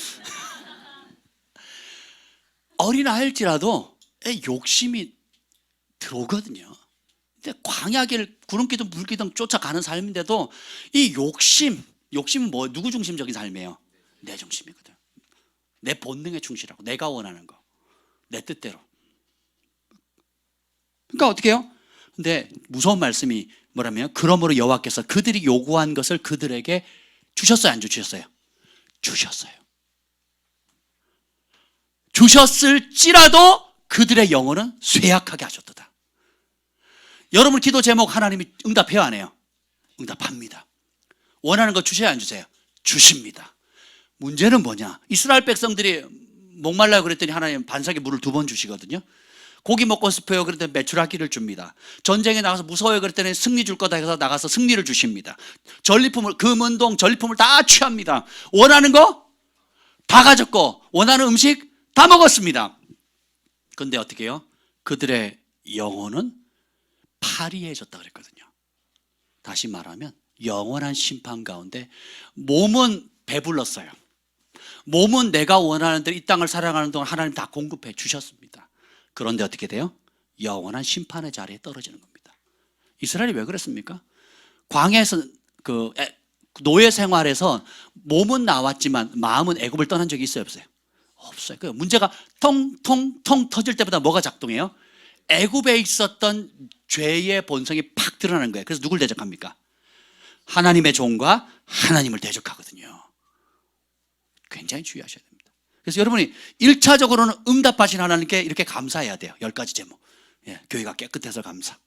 어린아이일지라도 욕심이 들어오거든요. 근데 광야길 구름기둥 불기둥 쫓아가는 삶인데도 이 욕심은 뭐 누구 중심적인 삶이에요? 내 중심이거든. 내 본능에 충실하고 내가 원하는 거, 내 뜻대로. 그러니까 어떻게 해요? 근데 무서운 말씀이 뭐라면 그러므로 여호와께서 그들이 요구한 것을 그들에게 주셨어요, 안 주셨어요? 주셨어요. 주셨을지라도 그들의 영혼은 쇠약하게 하셨도다. 여러분 기도 제목 하나님이 응답해요, 안 해요? 응답합니다. 원하는 거 주세요, 안 주세요? 주십니다. 문제는 뭐냐? 이스라엘 백성들이 목말라고 그랬더니 하나님 반석에 물을 2번 주시거든요. 고기 먹고 싶어요 그랬더니 메추라기를 줍니다. 전쟁에 나가서 무서워요 그랬더니 승리 줄 거다 해서 나가서 승리를 주십니다. 전리품을, 금은동 전리품을 다 취합니다. 원하는 거 다 가졌고 원하는 음식 다 먹었습니다. 그런데 어떻게 해요? 그들의 영혼은 파리해졌다 그랬거든요. 다시 말하면 영원한 심판 가운데 몸은 배불렀어요. 몸은 내가 원하는 대로 이 땅을 살아가는 동안 하나님 다 공급해 주셨습니다. 그런데 어떻게 돼요? 영원한 심판의 자리에 떨어지는 겁니다. 이스라엘이 왜 그랬습니까? 광야에서 노예 생활에서 몸은 나왔지만 마음은 애굽을 떠난 적이 있어요, 없어요? 없어요. 그 문제가 통통 터질 때보다 뭐가 작동해요? 애굽에 있었던 죄의 본성이 팍 드러나는 거예요. 그래서 누굴 대적합니까? 하나님의 종과 하나님을 대적하거든요. 굉장히 주의하셔야 됩니다. 그래서 여러분이 1차적으로는 응답하신 하나님께 이렇게 감사해야 돼요. 10가지 제목. 예, 교회가 깨끗해서 감사.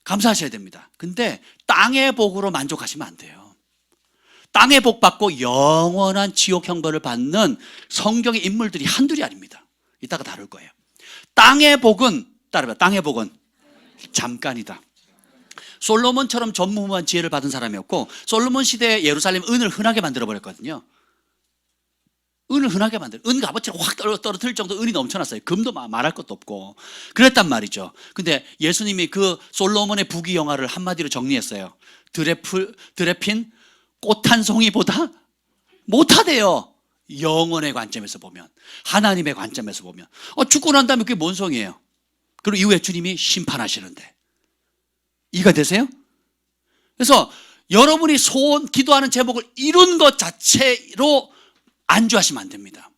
감사하셔야 됩니다. 근데 땅의 복으로 만족하시면 안 돼요. 땅의 복 받고 영원한 지옥 형벌을 받는 성경의 인물들이 한둘이 아닙니다. 이따가 다룰 거예요. 땅의 복은, 따라해봐. 땅의 복은 잠깐이다. 솔로몬처럼 전무후무한 지혜를 받은 사람이었고 솔로몬 시대에 예루살렘 은을 흔하게 만들어버렸거든요. 은을 흔하게 만들어. 은 값어치를 확 떨어뜨릴 정도 은이 넘쳐났어요. 금도 말할 것도 없고. 그랬단 말이죠. 근데 예수님이 그 솔로몬의 부귀영화를 한마디로 정리했어요. 드레핀 꽃 한 송이보다 못하대요. 영혼의 관점에서 보면, 하나님의 관점에서 보면. 죽고 난 다음에 그게 뭔 송이에요? 그리고 이후에 주님이 심판하시는데. 이해가 되세요? 그래서 여러분이 소원, 기도하는 제목을 이룬 것 자체로 안주하시면 안 됩니다.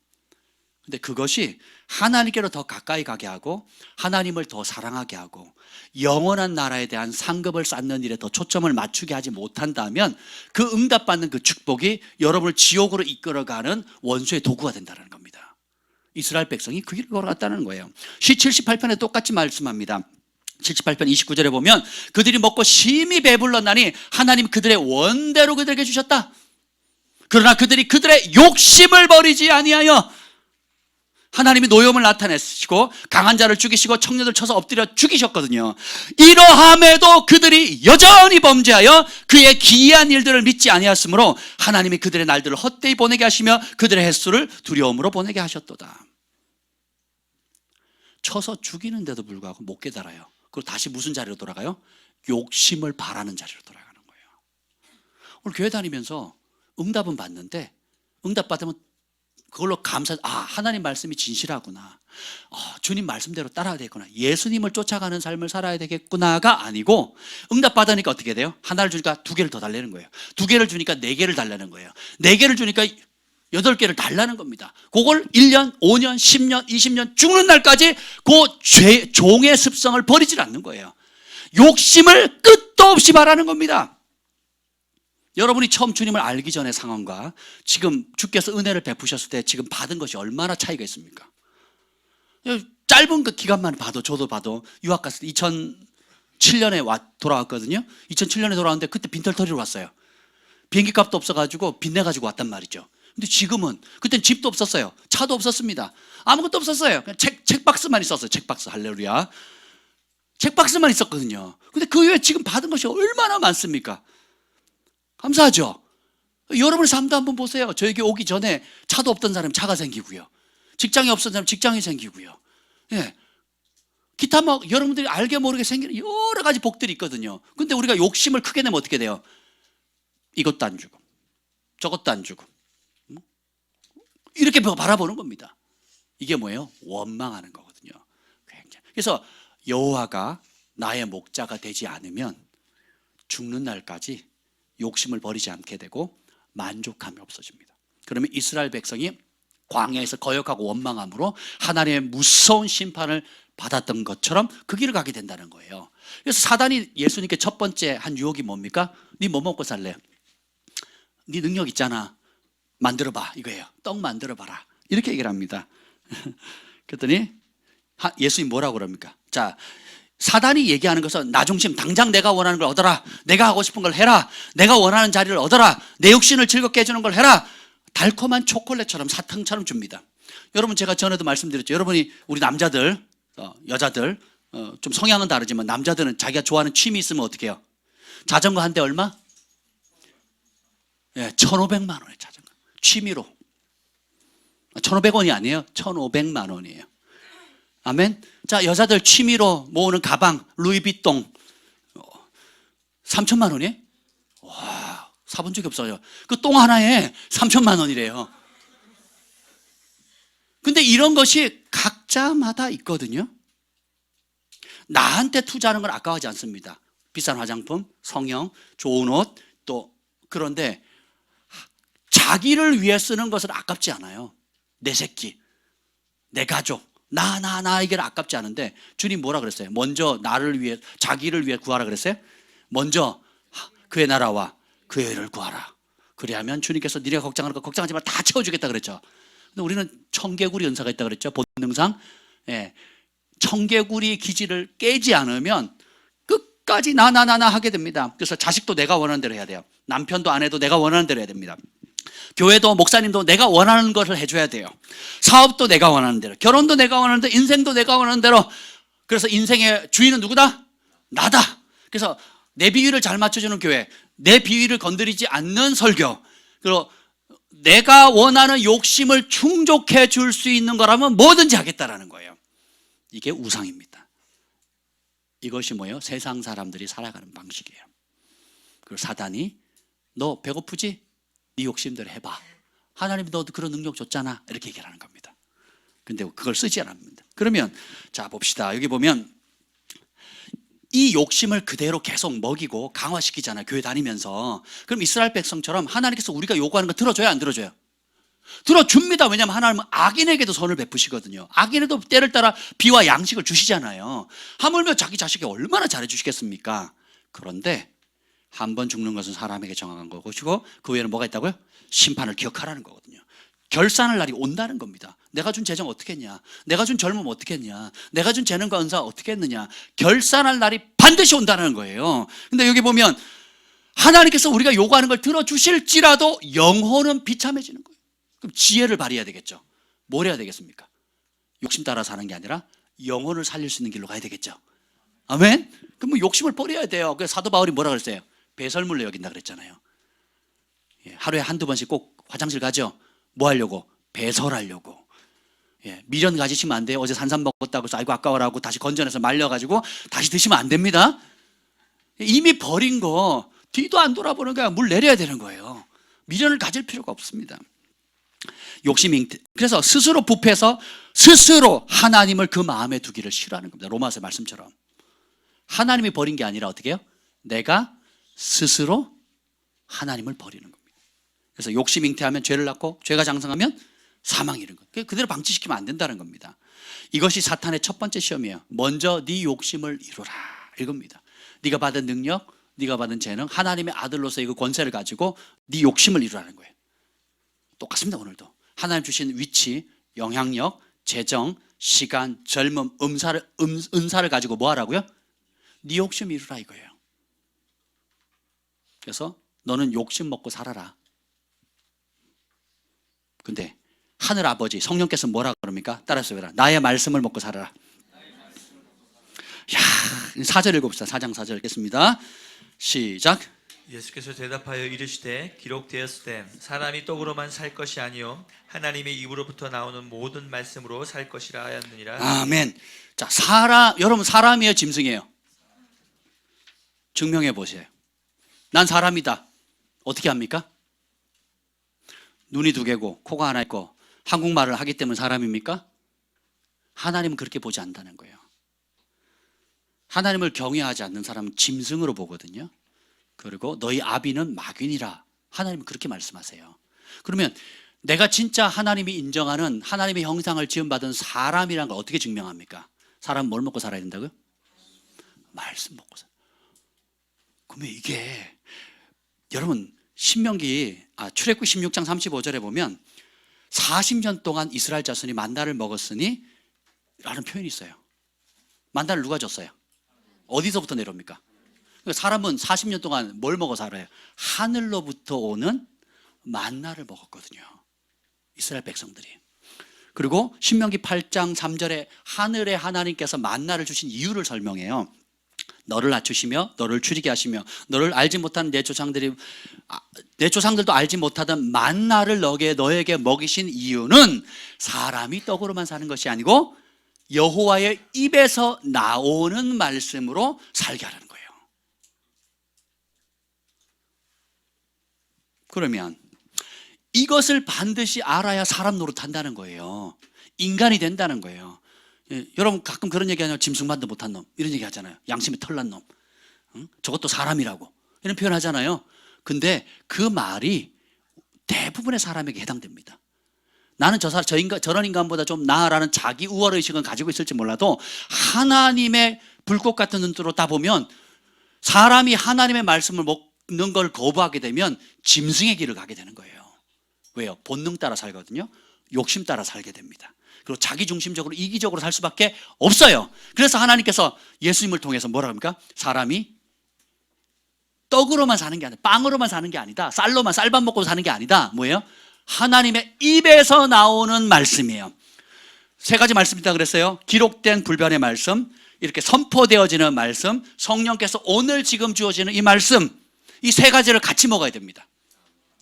근데 그것이 하나님께로 더 가까이 가게 하고 하나님을 더 사랑하게 하고 영원한 나라에 대한 상급을 쌓는 일에 더 초점을 맞추게 하지 못한다면 그 응답받는 그 축복이 여러분을 지옥으로 이끌어가는 원수의 도구가 된다는 겁니다. 이스라엘 백성이 그 길을 걸어갔다는 거예요. 시 78편에 똑같이 말씀합니다. 78편 29절에 보면 그들이 먹고 심히 배불렀나니 하나님 그들의 원대로 그들에게 주셨다. 그러나 그들이 그들의 욕심을 버리지 아니하여, 하나님이 노염을 나타내시고 강한 자를 죽이시고 청년들 쳐서 엎드려 죽이셨거든요. 이러함에도 그들이 여전히 범죄하여 그의 기이한 일들을 믿지 아니하였으므로 하나님이 그들의 날들을 헛되이 보내게 하시며 그들의 횟수를 두려움으로 보내게 하셨도다. 쳐서 죽이는데도 불구하고 못 깨달아요. 그리고 다시 무슨 자리로 돌아가요? 욕심을 바라는 자리로 돌아가는 거예요. 오늘 교회 다니면서 응답은 받는데 응답 받으면 그걸로 하나님 말씀이 진실하구나, 주님 말씀대로 따라야 되겠구나, 예수님을 쫓아가는 삶을 살아야 되겠구나가 아니고, 응답 받으니까 어떻게 돼요? 하나를 주니까 2개를 더 달라는 거예요. 2개를 주니까 4개를 달라는 거예요. 4개를 주니까 8개를 달라는 겁니다. 그걸 1년, 5년, 10년, 20년 죽는 날까지 그 종의 습성을 버리질 않는 거예요. 욕심을 끝도 없이 바라는 겁니다. 여러분이 처음 주님을 알기 전의 상황과 지금 주께서 은혜를 베푸셨을 때 지금 받은 것이 얼마나 차이가 있습니까? 짧은 그 기간만 봐도, 저도 봐도 유학 갔을 때 2007년에 돌아왔거든요. 2007년에 돌아왔는데 그때 빈털터리로 왔어요. 비행기 값도 없어가지고 빚내가지고 왔단 말이죠. 근데 지금은, 그땐 집도 없었어요. 차도 없었습니다. 아무것도 없었어요. 그냥 책박스만 있었어요. 책박스, 할렐루야. 책박스만 있었거든요. 근데 그 이후에 지금 받은 것이 얼마나 많습니까? 감사하죠? 여러분의 삶도 한번 보세요. 저에게 오기 전에 차도 없던 사람이 차가 생기고요. 직장이 없었던 사람이 직장이 생기고요. 예. 기타 여러분들이 알게 모르게 생기는 여러 가지 복들이 있거든요. 근데 우리가 욕심을 크게 내면 어떻게 돼요? 이것도 안 주고 저것도 안 주고 이렇게 바라보는 겁니다. 이게 뭐예요? 원망하는 거거든요. 그래서 여호와가 나의 목자가 되지 않으면 죽는 날까지 욕심을 버리지 않게 되고 만족감이 없어집니다. 그러면 이스라엘 백성이 광야에서 거역하고 원망함으로 하나님의 무서운 심판을 받았던 것처럼 그 길을 가게 된다는 거예요. 그래서 사단이 예수님께 첫 번째 한 유혹이 뭡니까? 네 뭐 먹고 살래? 네 능력 있잖아, 만들어봐, 이거예요. 떡 만들어봐라, 이렇게 얘기를 합니다. 그랬더니 예수님 뭐라고 그럽니까? 자, 사단이 얘기하는 것은 나 중심, 당장 내가 원하는 걸 얻어라, 내가 하고 싶은 걸 해라, 내가 원하는 자리를 얻어라, 내 육신을 즐겁게 해주는 걸 해라, 달콤한 초콜릿처럼 사탕처럼 줍니다. 여러분, 제가 전에도 말씀드렸죠. 여러분이 우리 남자들, 여자들 좀 성향은 다르지만 남자들은 자기가 좋아하는 취미 있으면 어떻게 해요? 자전거 한 대 얼마? 1,500만 원의 자전거 취미로. 1,500원이 아니에요. 1,500만 원이에요. 아멘. 자, 여자들 취미로 모으는 가방 루이비통 3천만 원이에요? 와, 사본 적이 없어요. 그 똥 하나에 3천만 원이래요. 근데 이런 것이 각자마다 있거든요. 나한테 투자하는 건 아까워하지 않습니다. 비싼 화장품, 성형, 좋은 옷, 또 그런데 자기를 위해 쓰는 것은 아깝지 않아요. 내 새끼, 내 가족, 나에게는 아깝지 않은데 주님 뭐라 그랬어요? 먼저 나를 위해, 자기를 위해 구하라 그랬어요? 먼저 그의 나라와 그의 의를 구하라. 그래야면 주님께서 니네가 걱정하는 거 걱정하지 말고 다 채워주겠다 그랬죠. 근데 우리는 청개구리 연사가 있다 그랬죠. 본능상. 청개구리 기질을 깨지 않으면 끝까지 나 하게 됩니다. 그래서 자식도 내가 원하는 대로 해야 돼요. 남편도 아내도 내가 원하는 대로 해야 됩니다. 교회도 목사님도 내가 원하는 것을 해줘야 돼요. 사업도 내가 원하는 대로, 결혼도 내가 원하는 대로, 인생도 내가 원하는 대로. 그래서 인생의 주인은 누구다? 나다. 그래서 내 비위를 잘 맞춰주는 교회, 내 비위를 건드리지 않는 설교, 그리고 내가 원하는 욕심을 충족해 줄 수 있는 거라면 뭐든지 하겠다라는 거예요. 이게 우상입니다. 이것이 뭐예요? 세상 사람들이 살아가는 방식이에요. 그리고 사단이 너 배고프지? 네 욕심대로 해봐. 하나님이 너도 그런 능력 줬잖아. 이렇게 얘기하는 겁니다. 근데 그걸 쓰지 않습니다. 그러면 자 봅시다. 여기 보면 이 욕심을 그대로 계속 먹이고 강화시키잖아요. 교회 다니면서. 그럼 이스라엘 백성처럼 하나님께서 우리가 요구하는 거 들어줘요? 안 들어줘요? 들어줍니다. 왜냐하면 하나님은 악인에게도 선을 베푸시거든요. 악인에도 때를 따라 비와 양식을 주시잖아요. 하물며 자기 자식이 얼마나 잘해주시겠습니까? 그런데 한 번 죽는 것은 사람에게 정한 것이고 그 외에는 뭐가 있다고요? 심판을 기억하라는 거거든요. 결산할 날이 온다는 겁니다. 내가 준 재정 어떻게 했냐? 내가 준 젊음 어떻게 했냐? 내가 준 재능과 은사 어떻게 했느냐? 결산할 날이 반드시 온다는 거예요. 근데 여기 보면 하나님께서 우리가 요구하는 걸 들어주실지라도 영혼은 비참해지는 거예요. 그럼 지혜를 발휘해야 되겠죠. 뭘 해야 되겠습니까? 욕심 따라 사는 게 아니라 영혼을 살릴 수 있는 길로 가야 되겠죠. 아멘? 그럼 뭐 욕심을 버려야 돼요. 그래서 사도 바울이 뭐라 그랬어요? 배설물로 여긴다 그랬잖아요. 하루에 한두 번씩 꼭 화장실 가죠. 뭐 하려고? 배설하려고. 미련 가지시면 안 돼요. 어제 산삼 먹었다고 해서 아이고 아까워라고 다시 건져내서 말려가지고 다시 드시면 안 됩니다. 이미 버린 거 뒤도 안 돌아보는 거야. 물 내려야 되는 거예요. 미련을 가질 필요가 없습니다. 욕심이 그래서 스스로 부패해서 스스로 하나님을 그 마음에 두기를 싫어하는 겁니다. 로마서 말씀처럼 하나님이 버린 게 아니라 어떻게 해요? 내가 스스로 하나님을 버리는 겁니다. 그래서 욕심 잉태하면 죄를 낳고 죄가 장성하면 사망이 이런 거예요. 그대로 방치시키면 안 된다는 겁니다. 이것이 사탄의 첫 번째 시험이에요. 먼저 네 욕심을 이루라 이겁니다. 네가 받은 능력, 네가 받은 재능, 하나님의 아들로서의 그 권세를 가지고 네 욕심을 이루라는 거예요. 똑같습니다. 오늘도 하나님 주신 위치, 영향력, 재정, 시간, 젊음, 은사를 가지고 뭐 하라고요? 네 욕심 이루라 이거예요. 그래서 너는 욕심 먹고 살아라. 근데 하늘 아버지 성령께서 뭐라 그럽니까? 따라서 해라. 나의 말씀을 먹고 살아라. 야, 4절 읽어봅시다. 4장 4절 읽겠습니다. 시작. 예수께서 대답하여 이르시되 기록되었을 때 사람이 떡으로만 살 것이 아니요 하나님의 입으로부터 나오는 모든 말씀으로 살 것이라 하였느니라. 아멘. 자, 여러분 사람이에요, 짐승이에요? 증명해 보세요. 난 사람이다. 어떻게 합니까? 눈이 두 개고 코가 하나 있고 한국말을 하기 때문에 사람입니까? 하나님은 그렇게 보지 않는다는 거예요. 하나님을 경외하지 않는 사람은 짐승으로 보거든요. 그리고 너희 아비는 마귀니라. 하나님은 그렇게 말씀하세요. 그러면 내가 진짜 하나님이 인정하는 하나님의 형상을 지음받은 사람이라는 걸 어떻게 증명합니까? 사람은 뭘 먹고 살아야 된다고요? 말씀 먹고 살아요. 그러면 이게 여러분 출애굽기 16장 35절에 보면 40년 동안 이스라엘 자손이 만나를 먹었으니 라는 표현이 있어요. 만나를 누가 줬어요? 어디서부터 내려옵니까? 사람은 40년 동안 뭘 먹어 살아요? 하늘로부터 오는 만나를 먹었거든요. 이스라엘 백성들이. 그리고 신명기 8장 3절에 하늘의 하나님께서 만나를 주신 이유를 설명해요. 너를 낮추시며 너를 추리게 하시며 너를 알지 못하는 내 조상들도 알지 못하던 만나를 너에게 먹이신 이유는 사람이 떡으로만 사는 것이 아니고 여호와의 입에서 나오는 말씀으로 살게 하라는 거예요. 그러면 이것을 반드시 알아야 사람 노릇한다는 거예요. 인간이 된다는 거예요. 여러분 가끔 그런 얘기 하잖아요. 짐승만도 못한 놈 이런 얘기 하잖아요. 양심이 털난 놈. 저것도 사람이라고 이런 표현 하잖아요. 근데 그 말이 대부분의 사람에게 해당됩니다. 나는 저런 인간보다 좀 나아라는 자기 우월의식은 가지고 있을지 몰라도 하나님의 불꽃 같은 눈으로 다 보면 사람이 하나님의 말씀을 먹는 걸 거부하게 되면 짐승의 길을 가게 되는 거예요. 왜요? 본능 따라 살거든요. 욕심 따라 살게 됩니다. 그리고 자기중심적으로 이기적으로 살 수밖에 없어요. 그래서 하나님께서 예수님을 통해서 뭐라 합니까? 사람이 떡으로만 사는 게 아니라 빵으로만 사는 게 아니다. 쌀밥 먹고 사는 게 아니다. 뭐예요? 하나님의 입에서 나오는 말씀이에요. 3가지 말씀이 있다고 그랬어요. 기록된 불변의 말씀, 이렇게 선포되어지는 말씀, 성령께서 오늘 지금 주어지는 이 말씀, 이 3가지를 같이 먹어야 됩니다.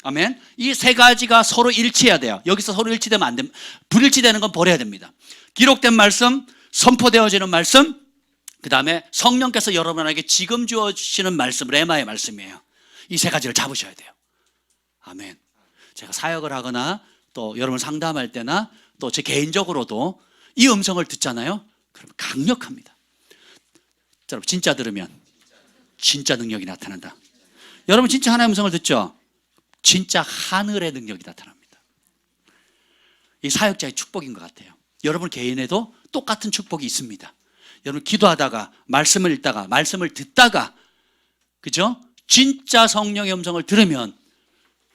아멘. 이 세 가지가 서로 일치해야 돼요. 여기서 서로 일치되면 안 됩니다. 불일치되는 건 버려야 됩니다. 기록된 말씀, 선포되어지는 말씀, 그 다음에 성령께서 여러분에게 지금 주어주시는 말씀, 레마의 말씀이에요. 이 세 가지를 잡으셔야 돼요. 아멘. 제가 사역을 하거나 또 여러분 상담할 때나 또 제 개인적으로도 이 음성을 듣잖아요. 그럼 강력합니다. 여러분 진짜 들으면 진짜 능력이 나타난다. 여러분 진짜 하나님의 음성을 듣죠? 진짜 하늘의 능력이 나타납니다. 이 사역자의 축복인 것 같아요. 여러분 개인에도 똑같은 축복이 있습니다. 여러분 기도하다가 말씀을 읽다가 말씀을 듣다가 그죠? 진짜 성령의 음성을 들으면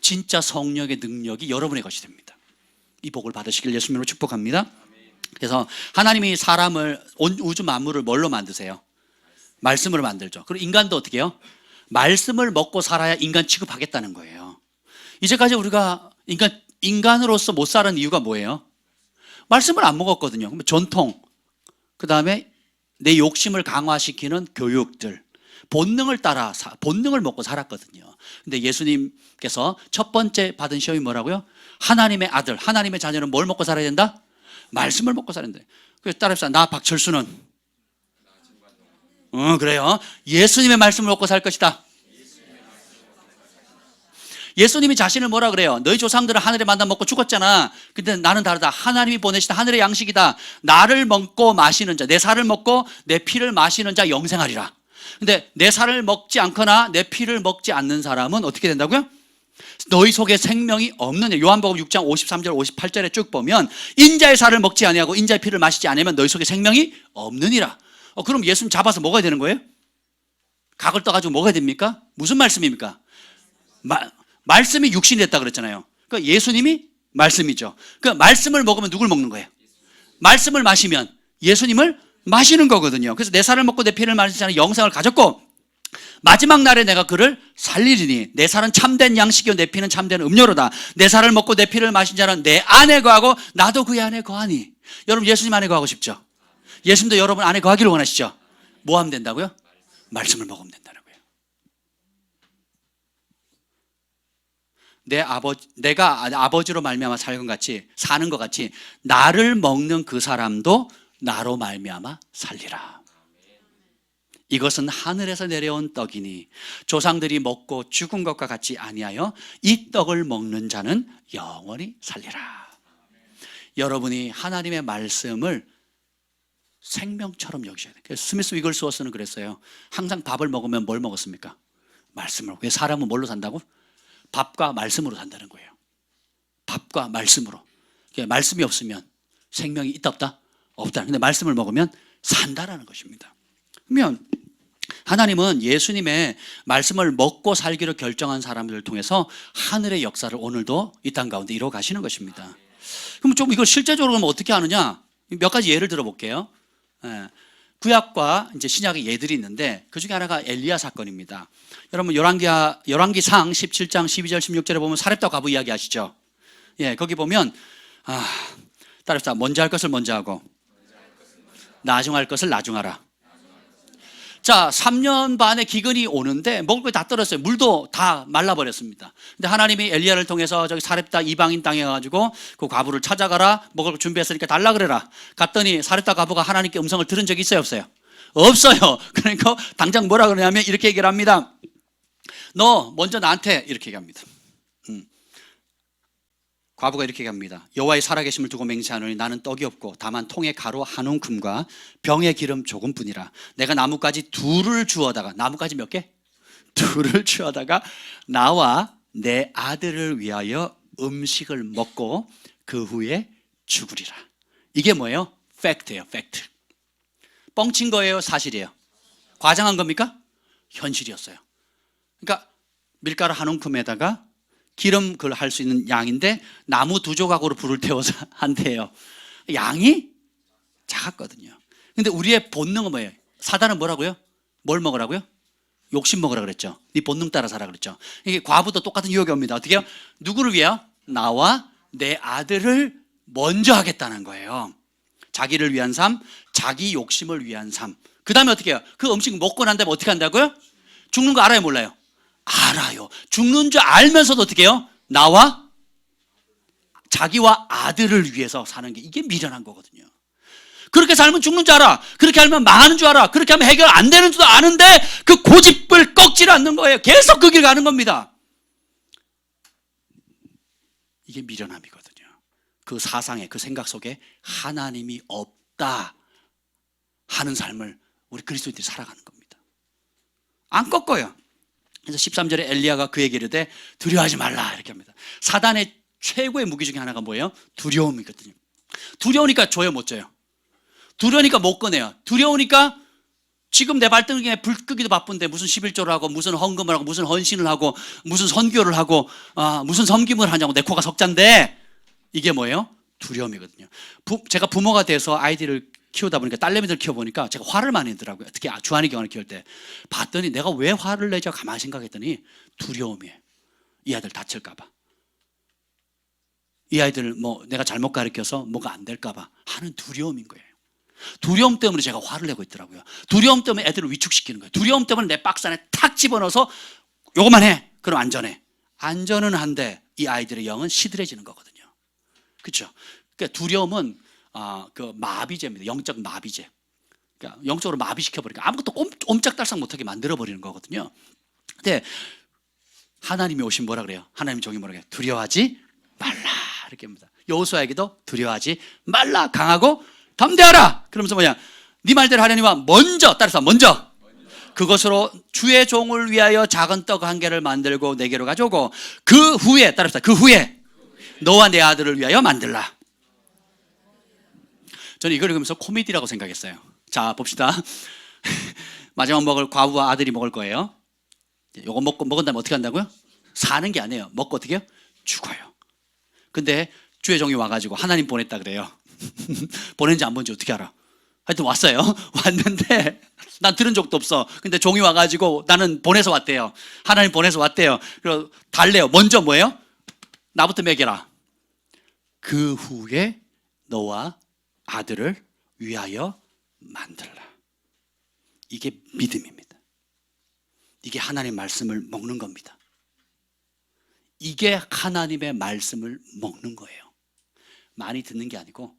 진짜 성령의 능력이 여러분의 것이 됩니다. 이 복을 받으시길 예수님으로 축복합니다. 그래서 하나님이 사람을 온 우주 만물을 뭘로 만드세요? 말씀으로 만들죠. 그리고 인간도 어떻게 해요? 말씀을 먹고 살아야 인간 취급하겠다는 거예요. 이제까지 우리가 인간으로서 못 사는 이유가 뭐예요? 말씀을 안 먹었거든요. 그러면 전통, 그 다음에 내 욕심을 강화시키는 교육들, 본능을 따라 본능을 먹고 살았거든요. 근데 예수님께서 첫 번째 받은 시험이 뭐라고요? 하나님의 아들, 하나님의 자녀는 뭘 먹고 살아야 된다? 말씀을 먹고 살아야 된다. 그래서 따라합시다. 나 박철수는 그래요. 예수님의 말씀을 먹고 살 것이다. 예수님이 자신을 뭐라 그래요? 너희 조상들은 하늘의 만나 먹고 죽었잖아. 근데 나는 다르다. 하나님이 보내시다 하늘의 양식이다. 나를 먹고 마시는 자, 내 살을 먹고 내 피를 마시는 자 영생하리라. 근데 내 살을 먹지 않거나 내 피를 먹지 않는 사람은 어떻게 된다고요? 너희 속에 생명이 없느냐. 요한복음 6장 53절 58절에 쭉 보면 인자의 살을 먹지 아니하고 인자의 피를 마시지 않으면 너희 속에 생명이 없느니라. 그럼 예수님 잡아서 먹어야 되는 거예요? 각을 떠가지고 먹어야 됩니까? 무슨 말씀입니까? 말씀이 육신이 됐다 그랬잖아요. 그러니까 예수님이 말씀이죠. 그 말씀을 먹으면 누굴 먹는 거예요? 말씀을 마시면 예수님을 마시는 거거든요. 그래서 내 살을 먹고 내 피를 마시는 자는 영생을 가졌고 마지막 날에 내가 그를 살리리니 내 살은 참된 양식이요 내 피는 참된 음료로다. 내 살을 먹고 내 피를 마신 자는 내 안에 거하고 나도 그의 안에 거하니. 여러분 예수님 안에 거하고 싶죠? 예수님도 여러분 안에 거하기를 원하시죠? 뭐 하면 된다고요? 말씀을 먹으면 된다는 거예요. 내가 아버지로 말미암아 사는 것 같이 나를 먹는 그 사람도 나로 말미암아 살리라. 이것은 하늘에서 내려온 떡이니 조상들이 먹고 죽은 것과 같이 아니하여 이 떡을 먹는 자는 영원히 살리라. 여러분이 하나님의 말씀을 생명처럼 여기셔야 돼요. 그래서 스미스 위글스워스는 그랬어요. 항상 밥을 먹으면 뭘 먹었습니까? 말씀을. 왜 사람은 뭘로 산다고? 밥과 말씀으로 산다는 거예요. 밥과 말씀으로. 말씀이 없으면 생명이 있다 없다? 없다. 근데 말씀을 먹으면 산다라는 것입니다. 그러면 하나님은 예수님의 말씀을 먹고 살기로 결정한 사람들을 통해서 하늘의 역사를 오늘도 이 땅 가운데 이루어 가시는 것입니다. 그럼 좀 이걸 실제적으로 어떻게 하느냐? 몇 가지 예를 들어 볼게요. 구약과 이제 신약의 예들이 있는데 그 중에 하나가 엘리야 사건입니다. 여러분 열왕기상 17장 12절 16절에 보면 사렙다 과부 이야기 아시죠? 예, 거기 보면 따라합시다. 먼저 할 것을 먼저 하고 나중할 것을 나중하라. 자, 3년 반의 기근이 오는데 먹을 거 다 떨었어요. 물도 다 말라버렸습니다. 근데 하나님이 엘리야를 통해서 저기 사렙다 이방인 땅에 가가지고 그 과부를 찾아가라. 먹을 거 준비했으니까 달라 그래라. 갔더니 사렙다 과부가 하나님께 음성을 들은 적이 있어요, 없어요? 없어요. 그러니까 당장 뭐라 그러냐면 이렇게 얘기를 합니다. 너 먼저 나한테 이렇게 얘기합니다. 과부가 이렇게 얘기합니다. 여호와의 살아계심을 두고 맹세하노니 나는 떡이 없고 다만 통에 가루 한 움큼과 병에 기름 조금뿐이라. 내가 나뭇가지 둘을 주어다가, 나뭇가지 몇 개? 둘을 주어다가 나와 내 아들을 위하여 음식을 먹고 그 후에 죽으리라. 이게 뭐예요? 팩트예요. 팩트. 뻥친 거예요? 사실이에요? 과장한 겁니까? 현실이었어요. 그러니까 밀가루 한 움큼에다가 기름 그걸 할 수 있는 양인데 나무 2조각으로 불을 태워서 한대요. 양이 작았거든요. 근데 우리의 본능은 뭐예요? 사단은 뭐라고요? 뭘 먹으라고요? 욕심 먹으라 그랬죠. 네 본능 따라 살아 그랬죠. 이게 과부도 똑같은 유혹이 옵니다. 어떻게 해요? 누구를 위해요? 나와 내 아들을 먼저 하겠다는 거예요. 자기를 위한 삶, 자기 욕심을 위한 삶. 그 다음에 어떻게 해요? 그 음식 먹고 난 다음에 어떻게 한다고요? 죽는 거 알아요? 몰라요? 알아요. 죽는 줄 알면서도 어떻게 해요? 나와 자기와 아들을 위해서 사는 게 이게 미련한 거거든요. 그렇게 살면 죽는 줄 알아. 그렇게 하면 망하는 줄 알아. 그렇게 하면 해결 안 되는 줄도 아는데 그 고집을 꺾질 않는 거예요. 계속 그 길 가는 겁니다. 이게 미련함이거든요. 그 사상에, 그 생각 속에 하나님이 없다 하는 삶을 우리 그리스도인들이 살아가는 겁니다. 안 꺾어요. 그래서 13절에 엘리야가 그에게 이르되 두려워하지 말라 이렇게 합니다. 사단의 최고의 무기 중에 하나가 뭐예요? 두려움이거든요. 두려우니까 조여 못 져요. 두려우니까 못 꺼내요. 두려우니까 지금 내 발등에 불 끄기도 바쁜데 무슨 11조를 하고 무슨 헌금을 하고 무슨 헌신을 하고 무슨 선교를 하고 무슨 섬김을 하냐고 내 코가 석잔데 이게 뭐예요? 두려움이거든요. 제가 부모가 돼서 아이들을 키우다 보니까 딸내미들 키워보니까 제가 화를 많이 내더라고요. 특히 주한이 경환을 키울 때 봤더니 내가 왜 화를 내지 가만히 생각했더니 두려움이에요. 이 아이들 다칠까 봐. 이 아이들 뭐 내가 잘못 가르쳐서 뭐가 안 될까 봐 하는 두려움인 거예요. 두려움 때문에 제가 화를 내고 있더라고요. 두려움 때문에 애들을 위축시키는 거예요. 두려움 때문에 내 박스 안에 탁 집어넣어서 요거만 해. 그럼 안전해. 안전은 한데 이 아이들의 영은 시들해지는 거거든요. 그렇죠? 그러니까 두려움은 그 마비제입니다. 영적 마비제. 그러니까 영적으로 마비시켜버리니까 아무것도 옴짝달싹 못하게 만들어버리는 거거든요. 근데 하나님이 오신 뭐라 그래요? 하나님 종이 뭐라 그래요? 두려워하지 말라 이렇게 합니다. 여호수아에게도 두려워하지 말라 강하고 담대하라. 그러면서 뭐냐? 네 말대로 하려니와 먼저 따라서 먼저 그것으로 주의 종을 위하여 작은 떡 한 개를 만들고 내게로 가져오고 그 후에 따라서 그 후에 너와 내 아들을 위하여 만들라. 저는 이걸 읽으면서 코미디라고 생각했어요. 자 봅시다. 마지막 먹을 과부와 아들이 먹을 거예요. 요거 먹은 다음에 어떻게 한다고요? 사는 게 아니에요. 먹고 어떻게 해요? 죽어요. 근데 주의 종이 와가지고 하나님 보냈다 그래요. 보낸지 안 본지 어떻게 알아? 하여튼 왔어요. 왔는데 난 들은 적도 없어. 근데 종이 와가지고 나는 보내서 왔대요. 하나님 보내서 왔대요. 그리고 달래요. 먼저 뭐예요? 나부터 먹여라. 그 후에 너와 아들을 위하여 만들라. 이게 믿음입니다. 이게 하나님의 말씀을 먹는 겁니다. 이게 하나님의 말씀을 먹는 거예요. 많이 듣는 게 아니고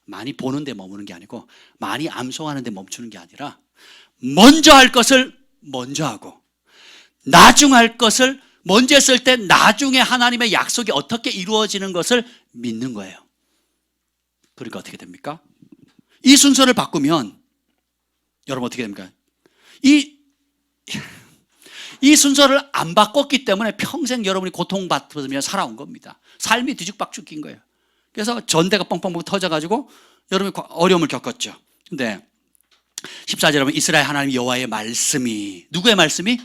많이 보는 데 머무는 게 아니고 많이 암송하는 데 멈추는 게 아니라 먼저 할 것을 먼저 하고 나중 할 것을 먼저 했을 때 나중에 하나님의 약속이 어떻게 이루어지는 것을 믿는 거예요. 그러니까 어떻게 됩니까? 이 순서를 바꾸면 여러분 어떻게 됩니까? 이 순서를 안 바꿨기 때문에 평생 여러분이 고통받으며 살아온 겁니다. 삶이 뒤죽박죽인 거예요. 그래서 전대가 뻥뻥뻥 터져가지고 여러분이 어려움을 겪었죠. 근데 14절에 보면 이스라엘 하나님 여호와의 말씀이 누구의 말씀이?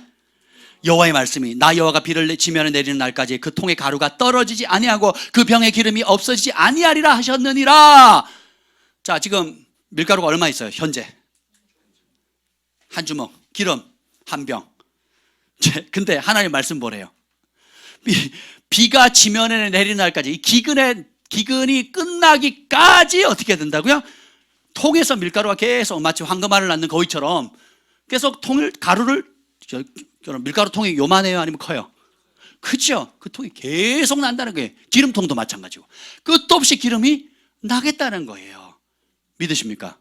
여호와의 말씀이 나 여호와가 비를 지면에 내리는 날까지 그 통의 가루가 떨어지지 아니하고 그 병의 기름이 없어지지 아니하리라 하셨느니라. 자 지금 밀가루가 얼마 있어요? 현재 한 주먹, 기름 한 병. 근데 하나님 말씀 뭐래요? 비가 지면에 내리는 날까지 이 기근이 끝나기까지 어떻게 된다고요? 통에서 밀가루가 계속 마치 황금알을 낳는 거위처럼 계속 가루를 밀가루 통이 요만해요? 아니면 커요? 크죠? 그 통이 계속 난다는 거예요. 기름통도 마찬가지고 끝도 없이 기름이 나겠다는 거예요. 믿으십니까?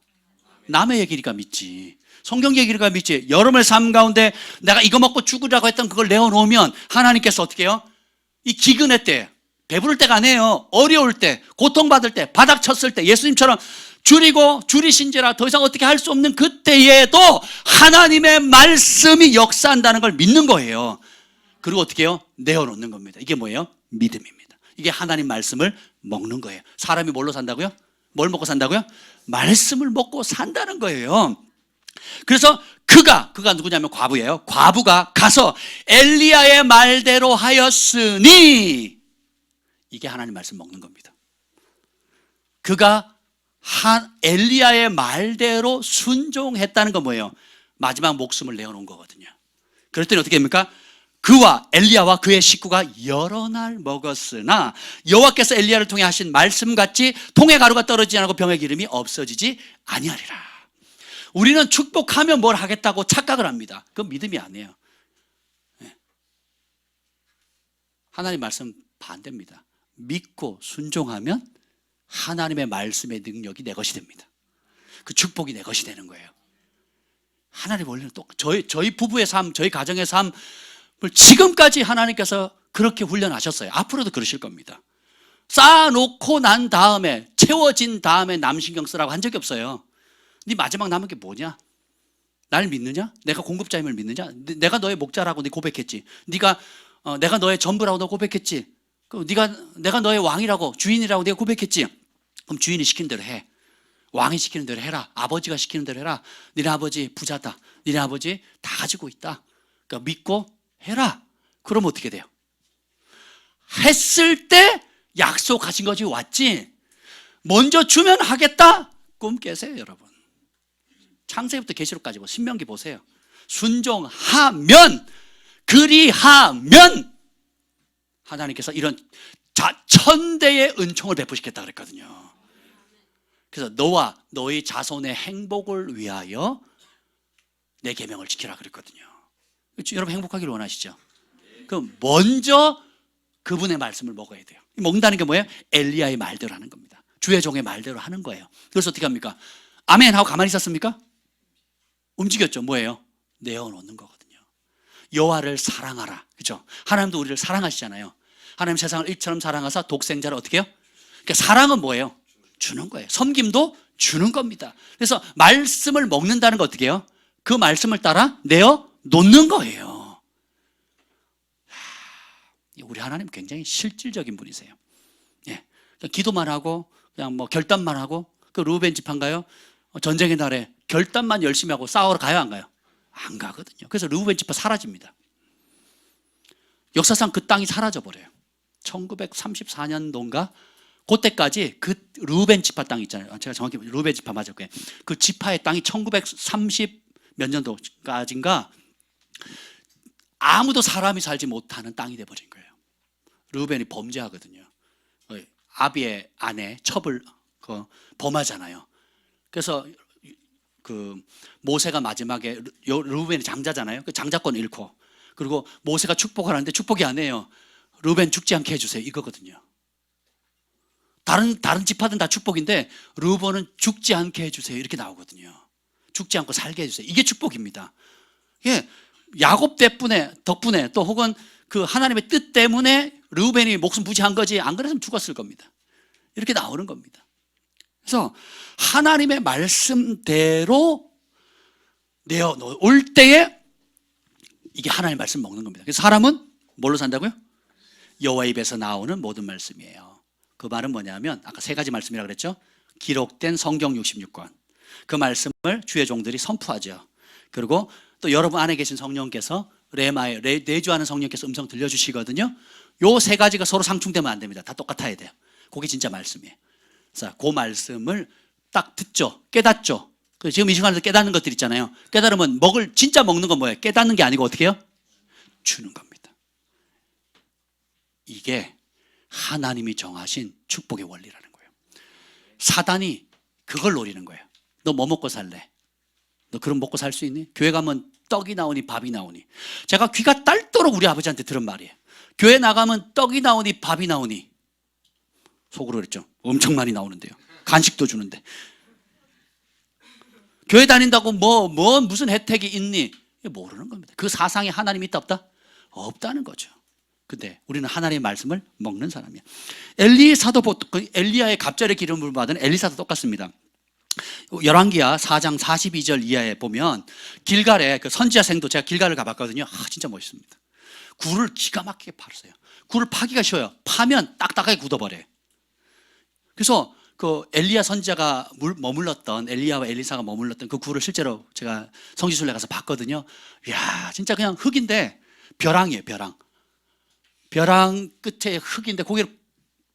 남의 얘기니까 믿지. 성경 얘기니까 믿지. 여러분의 삶 가운데 내가 이거 먹고 죽으라고 했던 그걸 내어놓으면 하나님께서 어떻게 해요? 이 기근의 때, 배부를 때가 아니에요. 어려울 때, 고통받을 때, 바닥 쳤을 때 예수님처럼 줄이신지라 더 이상 어떻게 할 수 없는 그때에도 하나님의 말씀이 역사한다는 걸 믿는 거예요. 그리고 어떻게 해요? 내어놓는 겁니다. 이게 뭐예요? 믿음입니다. 이게 하나님 말씀을 먹는 거예요. 사람이 뭘로 산다고요? 뭘 먹고 산다고요? 말씀을 먹고 산다는 거예요. 그래서 그가 누구냐면 과부예요. 과부가 가서 엘리야의 말대로 하였으니 이게 하나님 말씀 먹는 겁니다. 그가 엘리야의 말대로 순종했다는 건 뭐예요? 마지막 목숨을 내어놓은 거거든요. 그랬더니 어떻게 됩니까? 그와 엘리야와 그의 식구가 여러 날 먹었으나 여호와께서 엘리야를 통해 하신 말씀같이 통의 가루가 떨어지지 않고 병의 기름이 없어지지 아니하리라. 우리는 축복하면 뭘 하겠다고 착각을 합니다. 그건 믿음이 아니에요. 하나님 말씀 반대입니다. 믿고 순종하면 하나님의 말씀의 능력이 내 것이 됩니다. 그 축복이 내 것이 되는 거예요. 하나님 원래는 또 저희 부부의 삶, 저희 가정의 삶을 지금까지 하나님께서 그렇게 훈련하셨어요. 앞으로도 그러실 겁니다. 쌓아놓고 난 다음에, 채워진 다음에 남 신경 쓰라고 한 적이 없어요. 네 마지막 남은 게 뭐냐? 날 믿느냐? 내가 공급자임을 믿느냐? 내가 너의 목자라고 네 고백했지. 내가 너의 전부라고 너 고백했지. 내가 너의 왕이라고, 주인이라고 내가 고백했지. 그럼 주인이 시키는 대로 해. 왕이 시키는 대로 해라. 아버지가 시키는 대로 해라. 니네 아버지 부자다. 니네 아버지 다 가지고 있다. 그러니까 믿고 해라. 그럼 어떻게 돼요? 했을 때 약속하신 것이 왔지. 먼저 주면 하겠다. 꿈 깨세요, 여러분. 창세기부터 계시록까지 신명기 보세요. 순종하면, 그리하면 하나님께서 이런 천대의 은총을 베푸시겠다 그랬거든요. 그래서 너와 너희 자손의 행복을 위하여 내 계명을 지키라 그랬거든요. 여러분 행복하기를 원하시죠? 그럼 먼저 그분의 말씀을 먹어야 돼요. 먹는다는 게 뭐예요? 엘리야의 말대로 하는 겁니다. 주의 종의 말대로 하는 거예요. 그래서 어떻게 합니까? 아멘 하고 가만히 있었습니까? 움직였죠. 뭐예요? 내어놓는 거거든요. 여호와를 사랑하라. 그죠? 하나님도 우리를 사랑하시잖아요. 하나님 세상을 일처럼 사랑하사 독생자를 어떻게 해요? 그러니까 사랑은 뭐예요? 주는 거예요. 섬김도 주는 겁니다. 그래서 말씀을 먹는다는 거 어떻게 해요? 그 말씀을 따라 내어 놓는 거예요. 우리 하나님 굉장히 실질적인 분이세요. 예. 그러니까 기도만 하고 그냥 뭐 결단만 하고, 그 루벤 집안가요? 전쟁의 날에 결단만 열심히 하고 싸우러 가요, 안 가요? 안 가거든요. 그래서 루벤 집안 사라집니다. 역사상 그 땅이 사라져 버려요. 1934년도인가 그때까지 그 루벤 지파 땅 있잖아요. 제가 정확히 루벤 지파 맞을 거예요. 그 지파의 땅이 1930 몇 년도까지인가 아무도 사람이 살지 못하는 땅이 돼버린 거예요. 루벤이 범죄하거든요. 아비의 아내 첩을 범하잖아요. 그래서 그 모세가 마지막에 루벤이 장자잖아요. 그 장자권 잃고, 그리고 모세가 축복을 하는데 축복이 아니에요. 루벤 죽지 않게 해주세요, 이거거든요. 다른 지파들은 다 축복인데 루벤은 죽지 않게 해주세요, 이렇게 나오거든요. 죽지 않고 살게 해주세요. 이게 축복입니다. 예, 야곱 덕분에 또 혹은 그 하나님의 뜻 때문에 루벤이 목숨 부지한 거지, 안 그랬으면 죽었을 겁니다. 이렇게 나오는 겁니다. 그래서 하나님의 말씀대로 내어올 때에 이게 하나님의 말씀 먹는 겁니다. 그래서 사람은 뭘로 산다고요? 여호와 입에서 나오는 모든 말씀이에요. 그 말은 뭐냐면 아까 세 가지 말씀이라고 그랬죠. 기록된 성경 66권, 그 말씀을 주의 종들이 선포하죠. 그리고 또 여러분 안에 계신 성령께서 레마에 내주하는 성령께서 음성 들려주시거든요. 요 세 가지가 서로 상충되면 안 됩니다. 다 똑같아야 돼요. 그게 진짜 말씀이에요. 자, 그 말씀을 딱 듣죠. 깨닫죠. 지금 이 시간에서 깨닫는 것들 있잖아요. 깨달으면 진짜 먹는 건 뭐예요? 깨닫는 게 아니고 어떻게 해요? 주는 겁니다. 이게 하나님이 정하신 축복의 원리라는 거예요. 사단이 그걸 노리는 거예요. 너 뭐 먹고 살래? 너 그럼 먹고 살 수 있니? 교회 가면 떡이 나오니 밥이 나오니. 제가 귀가 딸도록 우리 아버지한테 들은 말이에요. 교회 나가면 떡이 나오니 밥이 나오니. 속으로 그랬죠. 엄청 많이 나오는데요. 간식도 주는데. 교회 다닌다고 무슨 혜택이 있니? 모르는 겁니다. 그 사상에 하나님이 있다 없다? 없다는 거죠. 근데 우리는 하나님의 말씀을 먹는 사람이야. 엘리사도 엘리야의 갑절의 기름을 받은 엘리사도 똑같습니다. 열왕기야 4장 42절 이하에 보면 길갈에 그 선지자 생도, 제가 길갈을 가봤거든요. 진짜 멋있습니다. 굴을 기가 막히게 팔았어요. 굴을 파기가 쉬워요. 파면 딱딱하게 굳어버려요. 그래서 그 엘리야 선지자가 머물렀던, 엘리야와 엘리사가 머물렀던 그 굴을 실제로 제가 성지순례 가서 봤거든요. 이야, 진짜 그냥 흙인데 벼랑이에요, 벼랑. 벼랑 끝에 흙인데 거기를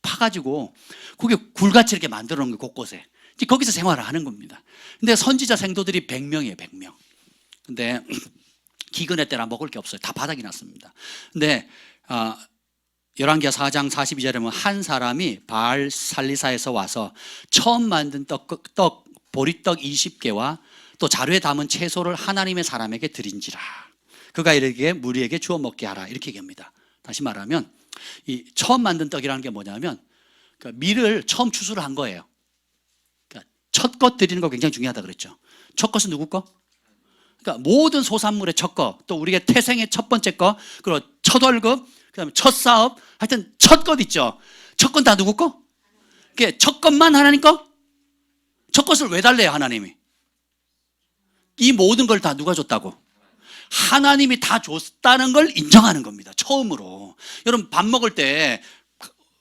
파가지고 거기 굴같이 이렇게 만들어 놓은 거예요, 곳곳에. 거기서 생활을 하는 겁니다. 근데 선지자 생도들이 100명이에요, 100명. 근데 기근의 때라 먹을 게 없어요. 다 바닥이 났습니다. 근데 열왕기하 4장 42절에 보면 한 사람이 바알 살리사에서 와서 처음 만든 보리떡 20개와 또 자루에 담은 채소를 하나님의 사람에게 드린지라. 그가 이르기에 무리에게 주워 먹게 하라. 이렇게 얘기합니다. 다시 말하면 이 처음 만든 떡이라는 게 뭐냐면 그러니까 밀을 처음 추수를 한 거예요. 그러니까 첫 것 드리는 거 굉장히 중요하다 그랬죠. 첫 것은 누구 거? 그러니까 모든 소산물의 첫 것, 또 우리의 태생의 첫 번째 것, 그리고 첫 월급, 그다음에 첫 사업, 하여튼 첫 것 있죠. 첫 건 다 누구 거? 그게 첫 것만 하나님 거? 첫 것을 왜 달래요, 하나님이? 이 모든 걸 다 누가 줬다고? 하나님이 다 줬다는 걸 인정하는 겁니다. 처음으로. 여러분 밥 먹을 때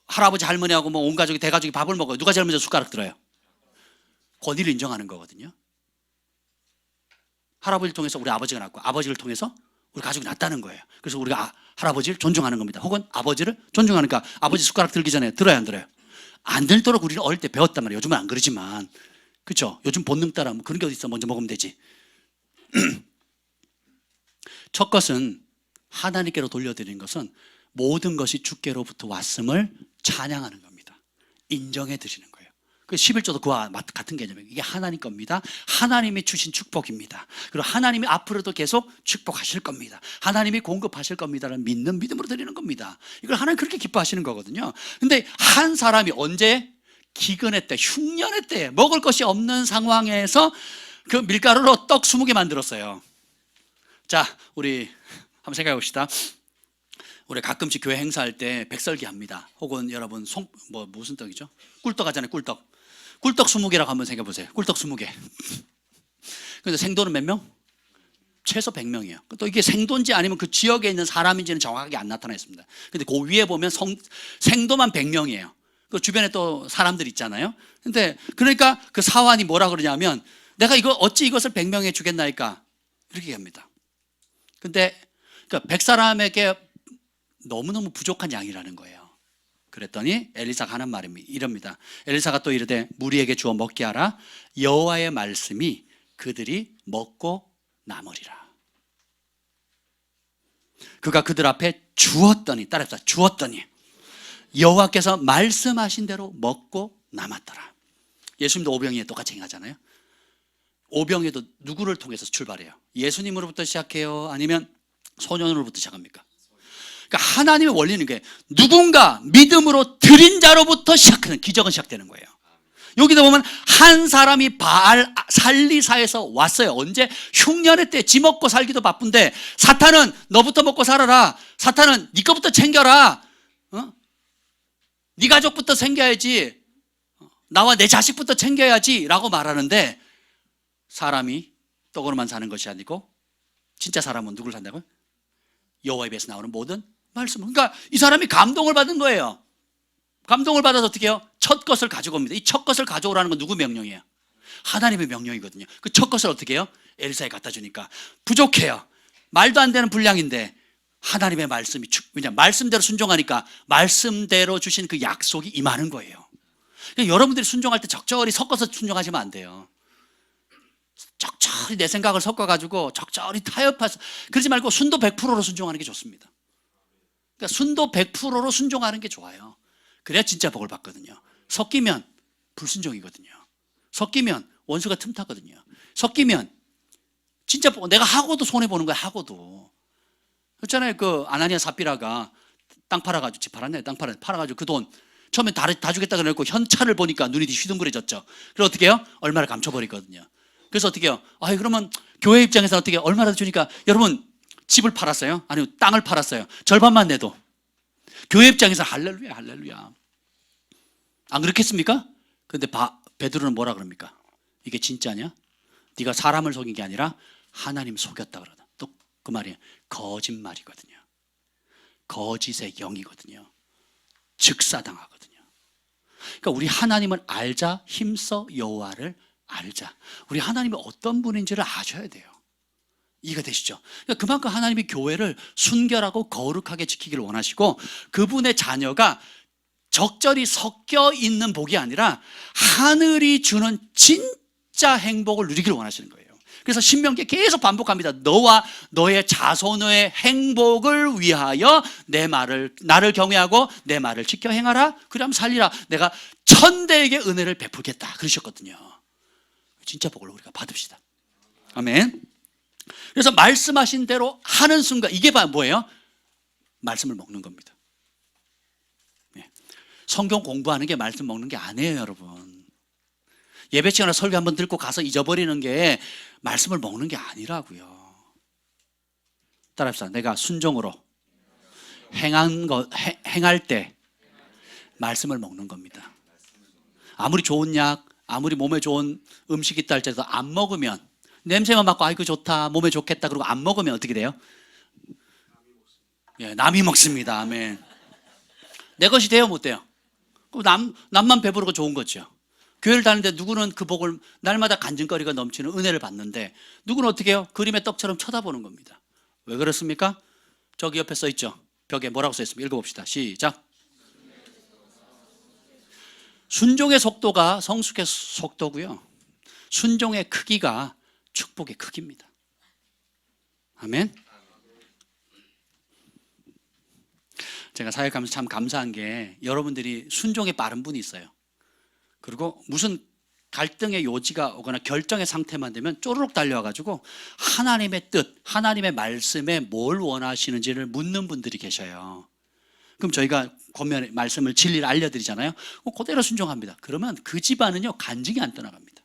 할아버지 할머니하고 뭐 온 가족이 대가족이 밥을 먹어요. 누가 제일 먼저 숟가락 들어요? 권위를 인정하는 거거든요. 할아버지를 통해서 우리 아버지가 낳고 아버지를 통해서 우리 가족이 낳았다는 거예요. 그래서 우리가 할아버지를 존중하는 겁니다. 혹은 아버지를 존중하니까 아버지 숟가락 들기 전에 들어야 안 들어요? 안 들도록 우리는 어릴 때 배웠단 말이에요. 요즘은 안 그러지만. 그렇죠? 요즘 본능 따라 뭐 그런 게 어디 있어. 먼저 먹으면 되지. 첫 것은 하나님께로 돌려드리는 것은 모든 것이 주께로부터 왔음을 찬양하는 겁니다. 인정해 드리는 거예요. 그 11조도 그와 같은 개념이에요. 이게 하나님 겁니다. 하나님이 주신 축복입니다. 그리고 하나님이 앞으로도 계속 축복하실 겁니다. 하나님이 공급하실 겁니다라는 믿는 믿음으로 드리는 겁니다. 이걸 하나님 그렇게 기뻐하시는 거거든요. 근데 한 사람이 언제? 기근의 때, 흉년의 때 먹을 것이 없는 상황에서 그 밀가루로 떡 20개 만들었어요. 자, 우리 한번 생각해 봅시다. 우리 가끔씩 교회 행사할 때 백설기 합니다. 혹은 여러분 무슨 떡이죠? 꿀떡 하잖아요. 꿀떡 20개라고 한번 생각해 보세요. 꿀떡 20개. 근데 생도는 몇 명? 최소 100명이에요. 또 이게 생도인지 아니면 그 지역에 있는 사람인지는 정확하게 안 나타나 있습니다. 근데 그 위에 보면 생도만 100명이에요. 그 주변에 또 사람들 있잖아요. 근데 그러니까 그 사환이 뭐라 그러냐면 내가 어찌 이것을 100명에 주겠나이까? 이렇게 얘기합니다. 근데 그러니까 100사람에게 너무너무 부족한 양이라는 거예요. 그랬더니 엘리사가 하는 말이 이럽니다. 엘리사가 또 이르되 무리에게 주어 먹게 하라. 여호와의 말씀이 그들이 먹고 남으리라. 그가 그들 앞에 주었더니, 따라합시다. 주었더니 여호와께서 말씀하신 대로 먹고 남았더라. 예수님도 오병이에 똑같이 행하잖아요. 오병이도 누구를 통해서 출발해요? 예수님으로부터 시작해요? 아니면 소년으로부터 시작합니까? 그러니까 하나님의 원리는 게 누군가 믿음으로 드린 자로부터 시작하는 기적은 시작되는 거예요. 여기다 보면 한 사람이 바알 살리사에서 왔어요. 언제? 흉년의 때 지 먹고 살기도 바쁜데 사탄은 너부터 먹고 살아라. 사탄은 네 거부터 챙겨라. 네 가족부터 챙겨야지. 나와 내 자식부터 챙겨야지 라고 말하는데 사람이 떡으로만 사는 것이 아니고 진짜 사람은 누구를 산다고요? 여호와의 입에서 나오는 모든 말씀. 그러니까 이 사람이 감동을 받은 거예요. 감동을 받아서 어떻게 해요? 첫 것을 가지고 옵니다. 이 첫 것을 가져오라는 건 누구 명령이에요? 하나님의 명령이거든요. 그 첫 것을 어떻게 해요? 엘리사에 갖다 주니까 부족해요. 말도 안 되는 분량인데 하나님의 말씀이 왜냐 말씀대로 순종하니까 말씀대로 주신 그 약속이 임하는 거예요. 그러니까 여러분들이 순종할 때 적절히 섞어서 순종하시면 안 돼요. 적절히 내 생각을 섞어가지고 적절히 타협해서 그러지 말고 순도 100%로 순종하는 게 좋습니다. 그러니까 순도 100%로 순종하는 게 좋아요. 그래야 진짜 복을 받거든요. 섞이면 불순종이거든요. 섞이면 원수가 틈타거든요. 섞이면 진짜 내가 하고도 손해보는 거야. 하고도 그렇잖아요. 그 아나니아 삽비라가 땅 팔아가지고 집 팔았네. 땅 팔아가지고 그 돈 처음에 다 주겠다 그래놓고 현찰을 보니까 눈이 휘둥그레졌죠. 그래서 어떻게 해요? 얼마를 감춰버리거든요. 그래서 어떻게 해요? 그러면 교회 입장에서 어떻게 해요? 얼마라도 주니까 여러분 집을 팔았어요? 아니면 땅을 팔았어요? 절반만 내도 교회 입장에서 할렐루야 할렐루야. 안 그렇겠습니까? 근데 베드로는 뭐라 그럽니까? 이게 진짜냐? 네가 사람을 속인 게 아니라 하나님 속였다 그러다. 또 그 말이 거짓말이거든요. 거짓의 영이거든요. 즉사당하거든요. 그러니까 우리 하나님을 알자. 힘써 여호와를 알자. 우리 하나님이 어떤 분인지를 아셔야 돼요. 이해가 되시죠? 그러니까 그만큼 하나님이 교회를 순결하고 거룩하게 지키기를 원하시고 그분의 자녀가 적절히 섞여 있는 복이 아니라 하늘이 주는 진짜 행복을 누리기를 원하시는 거예요. 그래서 신명기에 계속 반복합니다. 너와 너의 자손의 행복을 위하여 나를 경외하고 내 말을 지켜 행하라. 그러면 살리라. 내가 천대에게 은혜를 베풀겠다. 그러셨거든요. 진짜 복을 우리가 받읍시다. 아멘. 그래서 말씀하신 대로 하는 순간 이게 뭐예요? 말씀을 먹는 겁니다. 성경 공부하는 게 말씀 먹는 게 아니에요, 여러분. 예배 시간에 설교 한번 듣고 가서 잊어버리는 게 말씀을 먹는 게 아니라고요. 따라합시다. 내가 순종으로 행할 때 말씀을 먹는 겁니다. 아무리 좋은 약, 아무리 몸에 좋은 음식이 있다 할지라도 안 먹으면, 냄새만 맡고 아이고 좋다, 몸에 좋겠다 그러고 안 먹으면 어떻게 돼요? 예, 남이 먹습니다. 아멘. 내 것이 돼요, 못 돼요? 그럼 남만 배부르고 좋은 거죠. 교회를 다니는데 누구는 그 복을 날마다 간증거리가 넘치는 은혜를 받는데, 누구는 어떻게 해요? 그림의 떡처럼 쳐다보는 겁니다. 왜 그렇습니까? 저기 옆에 써 있죠. 벽에 뭐라고 써 있습니까? 읽어봅시다. 시작. 순종의 속도가 성숙의 속도고요, 순종의 크기가 축복의 크기입니다. 아멘. 제가 사역하면서 참 감사한 게 여러분들이 순종에 빠른 분이 있어요. 그리고 무슨 갈등의 요지가 오거나 결정의 상태만 되면 쪼르륵 달려와가지고 하나님의 뜻, 하나님의 말씀에 뭘 원하시는지를 묻는 분들이 계셔요. 그럼 저희가 권면 말씀을 진리를 알려드리잖아요. 그대로 순종합니다. 그러면 그 집안은요 간증이 안 떠나갑니다.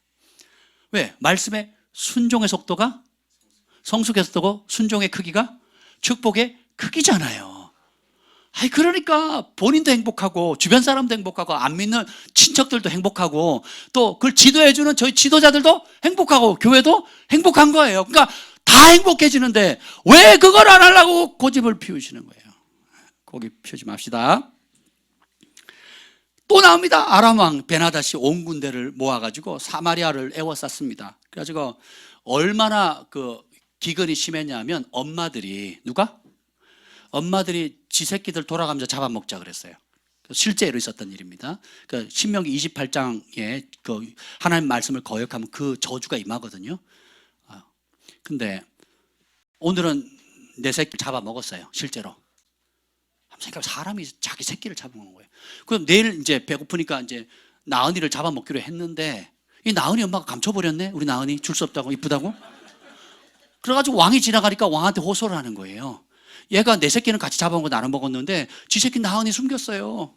왜? 말씀의 순종의 속도가 성숙의 속도고 순종의 크기가 축복의 크기잖아요. 아니 그러니까 본인도 행복하고 주변 사람도 행복하고 안 믿는 친척들도 행복하고 또 그걸 지도해주는 저희 지도자들도 행복하고 교회도 행복한 거예요. 그러니까 다 행복해지는데 왜 그걸 안 하려고 고집을 피우시는 거예요. 고집 피우지 맙시다. 또 나옵니다. 아람 왕 베나닷이 온 군대를 모아가지고 사마리아를 에워쌌습니다. 그래가지고 얼마나 그 기근이 심했냐면 엄마들이 엄마들이 지 새끼들 돌아가면서 잡아먹자 그랬어요. 실제로 있었던 일입니다. 그 신명기 28장에 그 하나님 말씀을 거역하면 그 저주가 임하거든요. 근데 오늘은 내 새끼를 잡아먹었어요. 실제로. 생각 사람이 자기 새끼를 잡아먹는 거예요. 그럼 내일 이제 배고프니까 이제 나은이를 잡아먹기로 했는데 이 나은이 엄마가 감춰버렸네. 우리 나은이 줄 수 없다고 이쁘다고. 그래가지고 왕이 지나가니까 왕한테 호소를 하는 거예요. 얘가 내 새끼는 같이 잡아먹고 나는 먹었는데 지 새끼 나은이 숨겼어요.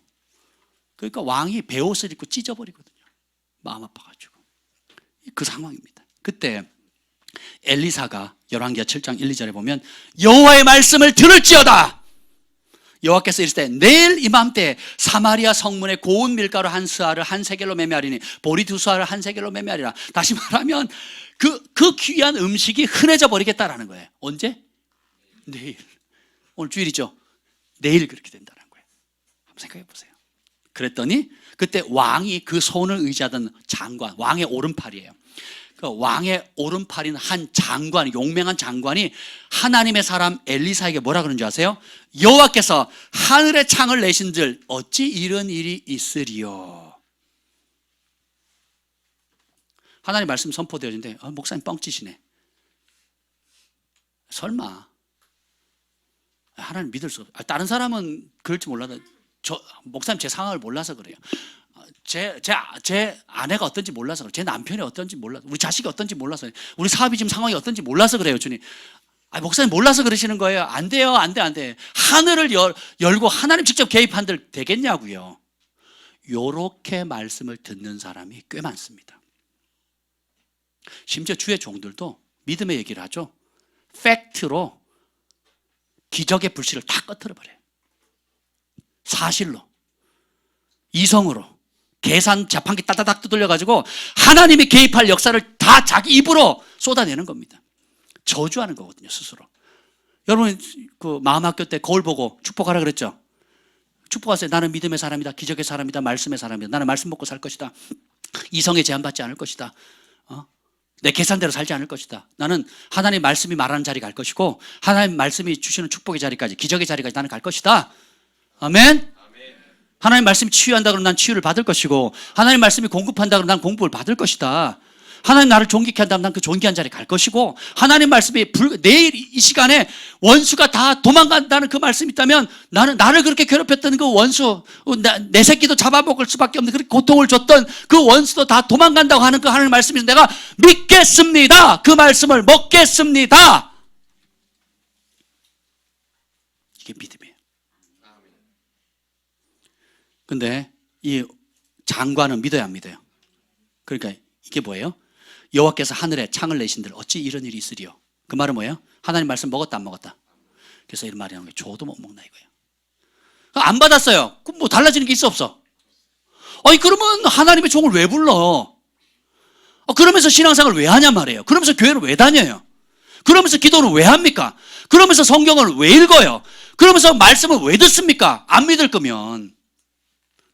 그러니까 왕이 베옷을 입고 찢어버리거든요. 마음 아파가지고. 그 상황입니다. 그때 엘리사가 열왕기하 7장 1, 2절에 보면 여호와의 말씀을 들을지어다. 여호와께서 이르시되 내일 이맘때 사마리아 성문에 고운 밀가루 한 스아를 한 세겔로 매매하리니 보리 두 스아를 한 세겔로 매매하리라. 다시 말하면 그 귀한 음식이 흔해져 버리겠다라는 거예요. 언제? 내일. 오늘 주일이죠. 내일 그렇게 된다는 거예요. 한번 생각해 보세요. 그랬더니 그때 왕이 그 손을 의지하던 장관, 왕의 오른팔이에요. 그 왕의 오른팔인 한 장관, 용맹한 장관이 하나님의 사람 엘리사에게 뭐라 그러는 줄 아세요? 여호와께서 하늘의 창을 내신들 어찌 이런 일이 있으리요? 하나님 말씀 선포되어지는데 목사님 뻥치시네. 설마 하나님 믿을 수 없어요. 다른 사람은 그럴지 몰라도 목사님 제 상황을 몰라서 그래요. 제 아내가 어떤지 몰라서 그래요. 제 남편이 어떤지 몰라서, 우리 자식이 어떤지 몰라서, 우리 사업이 지금 상황이 어떤지 몰라서 그래요. 주님, 목사님 몰라서 그러시는 거예요. 안 돼요, 안 돼. 하늘을 열고 하나님 직접 개입한들 되겠냐고요. 요렇게 말씀을 듣는 사람이 꽤 많습니다. 심지어 주의 종들도 믿음의 얘기를 하죠. 팩트로 기적의 불씨를 다 꺼트려버려요. 사실로, 이성으로, 계산 자판기 따다닥 두들려가지고 하나님이 개입할 역사를 다 자기 입으로 쏟아내는 겁니다. 저주하는 거거든요, 스스로. 여러분 그 마음학교 때 거울 보고 축복하라 그랬죠? 축복하세요. 나는 믿음의 사람이다, 기적의 사람이다, 말씀의 사람이다. 나는 말씀 먹고 살 것이다. 이성에 제한받지 않을 것이다. 내 계산대로 살지 않을 것이다. 나는 하나님 말씀이 말하는 자리 갈 것이고 하나님 말씀이 주시는 축복의 자리까지, 기적의 자리까지 나는 갈 것이다. 아멘. 하나님 말씀이 치유한다 그러면 난 치유를 받을 것이고 하나님 말씀이 공급한다 그러면 난 공급을 받을 것이다. 하나님 나를 존귀케 한다면 난 그 존귀한 자리에 갈 것이고 하나님 말씀이 내일 이 시간에 원수가 다 도망간다는 그 말씀이 있다면 나를 그렇게 괴롭혔던 그 원수, 내 새끼도 잡아먹을 수밖에 없는 그렇게 고통을 줬던 그 원수도 다 도망간다고 하는 그 하나님 말씀이 내가 믿겠습니다. 그 말씀을 먹겠습니다. 이게 믿음이에요. 근데 이 장관은 믿어야 안 믿어요? 그러니까 이게 뭐예요? 여호와께서 하늘에 창을 내신들 어찌 이런 일이 있으리요? 그 말은 뭐예요? 하나님 말씀 먹었다 안 먹었다? 그래서 이런 말이 나오는 거예요. 줘도 못 먹나 이거예요. 안 받았어요. 그럼 뭐 달라지는 게 있어 없어? 아니 그러면 하나님의 종을 왜 불러? 그러면서 신앙생활을 왜 하냔 말이에요. 그러면서 교회를 왜 다녀요? 그러면서 기도를 왜 합니까? 그러면서 성경을 왜 읽어요? 그러면서 말씀을 왜 듣습니까? 안 믿을 거면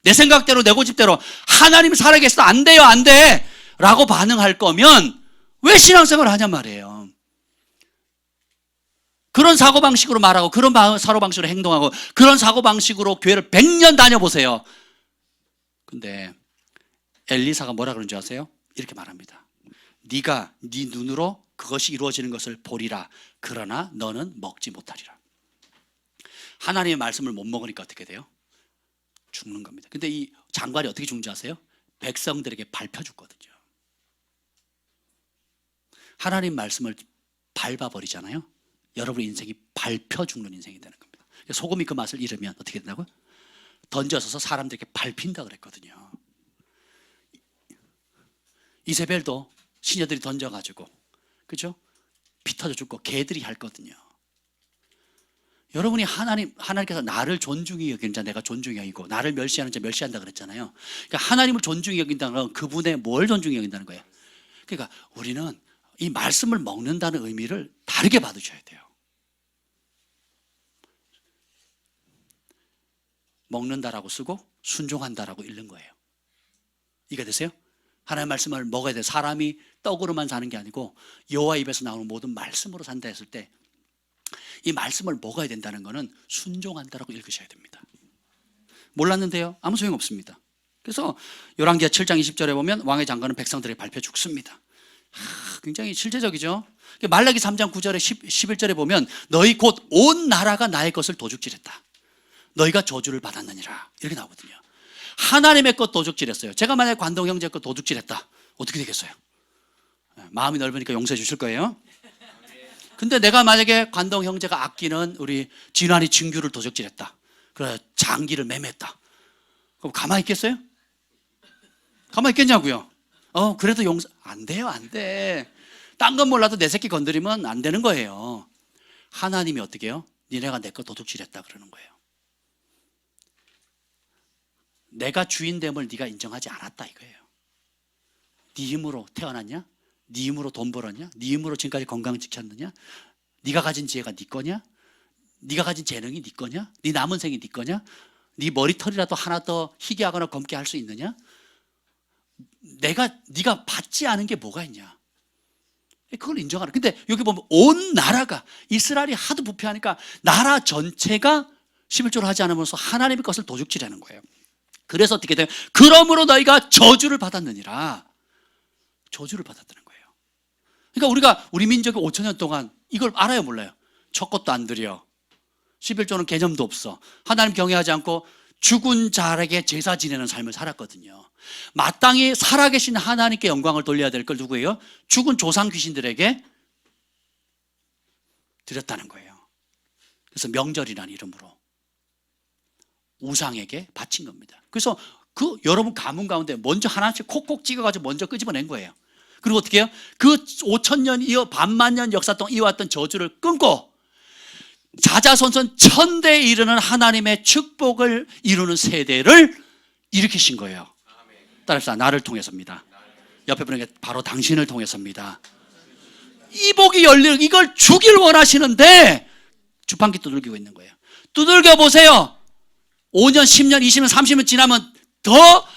내 생각대로 내 고집대로 하나님이 살아계셔도 안 돼요 안 돼 라고 반응할 거면 왜 신앙생활을 하냔 말이에요. 그런 사고방식으로 말하고 그런 사고방식으로 행동하고 그런 사고방식으로 교회를 100년 다녀보세요. 근데 엘리사가 뭐라 그런 줄 아세요? 이렇게 말합니다. 네가 네 눈으로 그것이 이루어지는 것을 보리라. 그러나 너는 먹지 못하리라. 하나님의 말씀을 못 먹으니까 어떻게 돼요? 죽는 겁니다. 근데 이 장관이 어떻게 죽는지 아세요? 백성들에게 밟혀죽거든요. 하나님 말씀을 밟아버리잖아요. 여러분의 인생이 밟혀 죽는 인생이 되는 겁니다. 소금이 그 맛을 잃으면 어떻게 된다고요? 던져서 사람들에게 밟힌다 그랬거든요. 이세벨도 시녀들이 던져가지고 그죠? 피 터져 죽고 개들이 핥거든요. 여러분이 하나님께서 나를 존중히 여기는 자 내가 존중히 여기고 나를 멸시하는 자 멸시한다 그랬잖아요. 그러니까 하나님을 존중히 여긴다는 건 그분의 뭘 존중히 여긴다는 거예요. 그러니까 우리는 이 말씀을 먹는다는 의미를 다르게 받으셔야 돼요. 먹는다라고 쓰고 순종한다라고 읽는 거예요. 이해가 되세요? 하나님의 말씀을 먹어야 돼요. 사람이 떡으로만 사는 게 아니고 여호와 입에서 나오는 모든 말씀으로 산다 했을 때 이 말씀을 먹어야 된다는 것은 순종한다라고 읽으셔야 됩니다. 몰랐는데요? 아무 소용없습니다. 그래서 열왕기하 7장 20절에 보면 왕의 장관은 백성들에게 밟혀 죽습니다. 굉장히 실제적이죠. 말라기 3장 9절에 11절에 보면 너희 곧 온 나라가 나의 것을 도둑질했다. 너희가 저주를 받았느니라. 이렇게 나오거든요. 하나님의 것 도둑질했어요. 제가 만약에 관동 형제 것 도둑질했다. 어떻게 되겠어요? 마음이 넓으니까 용서해 주실 거예요. 근데 내가 만약에 관동 형제가 아끼는 우리 진환이 진규를 도둑질했다. 그래 장기를 매매했다. 그럼 가만히 있겠어요? 가만히 있겠냐고요? 그래도 용서 안 돼요, 안 돼. 딴 건 몰라도 내 새끼 건드리면 안 되는 거예요. 하나님이 어떻게 해요? 니네가 내 거 도둑질했다 그러는 거예요. 내가 주인됨을 네가 인정하지 않았다 이거예요. 네 힘으로 태어났냐? 네 힘으로 돈 벌었냐? 네 힘으로 지금까지 건강 지켰느냐? 네가 가진 지혜가 네 거냐? 네가 가진 재능이 네 거냐? 네 남은 생이 네 거냐? 네 머리털이라도 하나 더 희게 하거나 검게 할 수 있느냐? 네가 받지 않은 게 뭐가 있냐? 그걸 인정하라. 근데 여기 보면 온 나라가 이스라엘이 하도 부패하니까 나라 전체가 11조를 하지 않으면서 하나님의 것을 도둑질하는 거예요. 그래서 어떻게 돼요? 그러므로 너희가 저주를 받았느니라. 저주를 받았다는 거예요. 그러니까 우리가 우리 민족이 5,000년 동안 이걸 알아요 몰라요? 첫 것도 안 드려. 11조는 개념도 없어. 하나님 경외하지 않고 죽은 자에게 제사 지내는 삶을 살았거든요. 마땅히 살아계신 하나님께 영광을 돌려야 될 걸 누구예요? 죽은 조상 귀신들에게 드렸다는 거예요. 그래서 명절이라는 이름으로 우상에게 바친 겁니다. 그래서 그 여러분 가문 가운데 먼저 하나씩 콕콕 찍어가지고 먼저 끄집어낸 거예요. 그리고 어떻게 해요? 그 5,000년 반만 년 역사 동안 이어왔던 저주를 끊고 자자손손 1000대에 이르는 하나님의 축복을 이루는 세대를 일으키신 거예요. 따라합시다. 나를 통해서입니다. 옆에 분에게 바로 당신을 통해서입니다. 이 복이 열리는 이걸 주길 원하시는데 주판기 두들기고 있는 거예요. 두들겨 보세요. 5년, 10년, 20년, 30년 지나면 더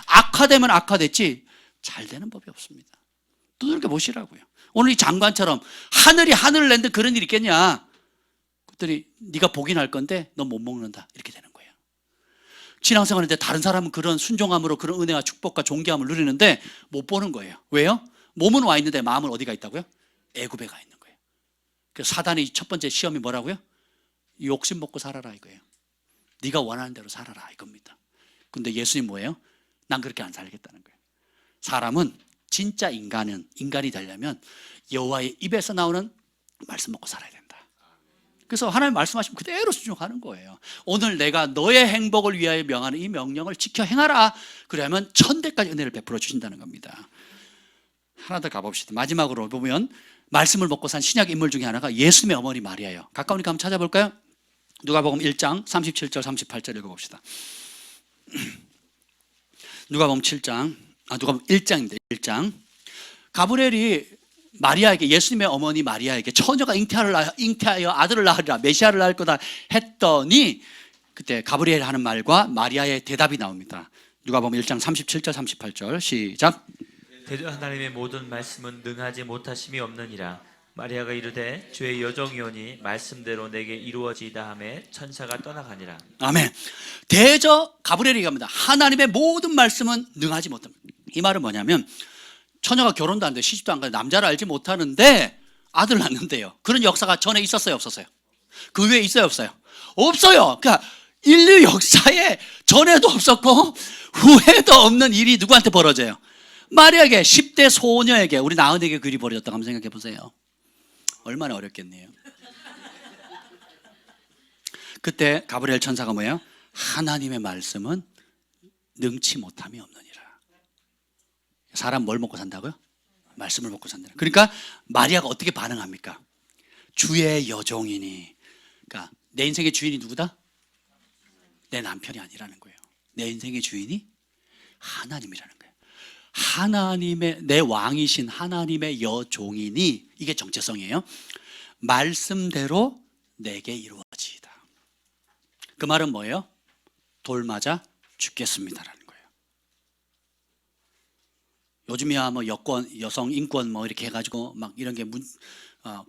악화되면 악화됐지 잘 되는 법이 없습니다. 두들겨 보시라고요. 오늘 이 장관처럼 하늘이 하늘을 낸데 그런 일 있겠냐? 그랬더니 네가 복이 날 건데 너 못 먹는다. 이렇게 되는 거예요. 신앙생활인데 다른 사람은 그런 순종함으로 그런 은혜와 축복과 존귀함을 누리는데 못 보는 거예요. 왜요? 몸은 와 있는데 마음은 어디가 있다고요? 애굽에 가 있는 거예요. 그래서 사단의 첫 번째 시험이 뭐라고요? 욕심 먹고 살아라 이거예요. 네가 원하는 대로 살아라 이겁니다. 근데 예수님 뭐예요? 난 그렇게 안 살겠다는 거예요. 사람은 진짜 인간이 되려면 여호와의 입에서 나오는 말씀 먹고 살아야 된다. 그래서 하나님 말씀하시면 그대로 순종하는 거예요. 오늘 내가 너의 행복을 위하여 명하는 이 명령을 지켜 행하라. 그러면 1000대까지 은혜를 베풀어 주신다는 겁니다. 하나 더 가봅시다. 마지막으로 보면 말씀을 먹고 산 신약 인물 중에 하나가 예수님의 어머니 마리아예요. 가까우니까 한번 찾아볼까요? 누가복음 1장 37절 38절 읽어봅시다. 누가복음 1장입니다. 1장. 가브리엘이 마리아에게, 예수님의 어머니 마리아에게 처녀가 잉태하여 아들을 낳으리라, 메시아를 낳을 거다 했더니 그때 가브리엘 하는 말과 마리아의 대답이 나옵니다. 누가복음 1장 37절 38절 시작. 대저 하나님의 모든 말씀은 능하지 못하심이 없느니라. 마리아가 이르되 주의 여종이오니 말씀대로 내게 이루어지이다 하매 천사가 떠나가니라. 아멘. 대저 가브리엘이 얘기합니다. 하나님의 모든 말씀은 능하지 못합니다. 이 말은 뭐냐면 처녀가 결혼도 안 돼, 시집도 안 가요, 남자를 알지 못하는데 아들 낳는데요. 그런 역사가 전에 있었어요, 없었어요? 그 외에 있어요, 없어요? 없어요. 그러니까 인류 역사에 전에도 없었고 후에도 없는 일이 누구한테 벌어져요? 마리아에게, 10대 소녀에게, 우리 나은에게 그리 벌어졌다고 한번 생각해 보세요. 얼마나 어렵겠네요. 그때 가브리엘 천사가 뭐예요? 하나님의 말씀은 능치 못함이 없느니라. 사람 뭘 먹고 산다고요? 말씀을 먹고 산다. 그러니까 마리아가 어떻게 반응합니까? 주의 여종이니. 그러니까 내 인생의 주인이 누구다? 내 남편이 아니라는 거예요. 내 인생의 주인이 하나님이라는 거예요. 하나님의, 내 왕이신 하나님의 여종이니, 이게 정체성이에요. 말씀대로 내게 이루어지이다. 그 말은 뭐예요? 돌 맞아 죽겠습니다라는 거예요. 요즘이야 뭐 여성 인권 뭐 이렇게 해가지고 막 이런 게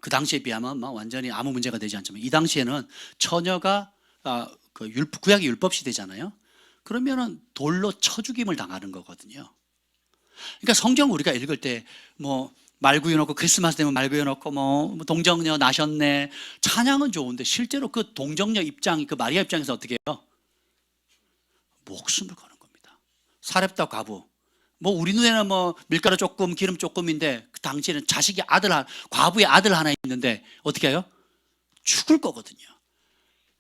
그 당시에 비하면 막 완전히 아무 문제가 되지 않지만, 이 당시에는 처녀가 구약이 율법 시대잖아요. 그러면은 돌로 쳐 죽임을 당하는 거거든요. 그러니까 성경 우리가 읽을 때 뭐 말 구여놓고, 크리스마스 되면 말 구여놓고 뭐 동정녀 나셨네, 찬양은 좋은데 실제로 그 동정녀 입장, 그 마리아 입장에서 어떻게 해요? 목숨을 거는 겁니다. 사렙다 과부, 뭐 우리 눈에는 뭐 밀가루 조금 기름 조금인데 그 당시에는 자식이 과부의 아들 하나 있는데 어떻게 해요? 죽을 거거든요.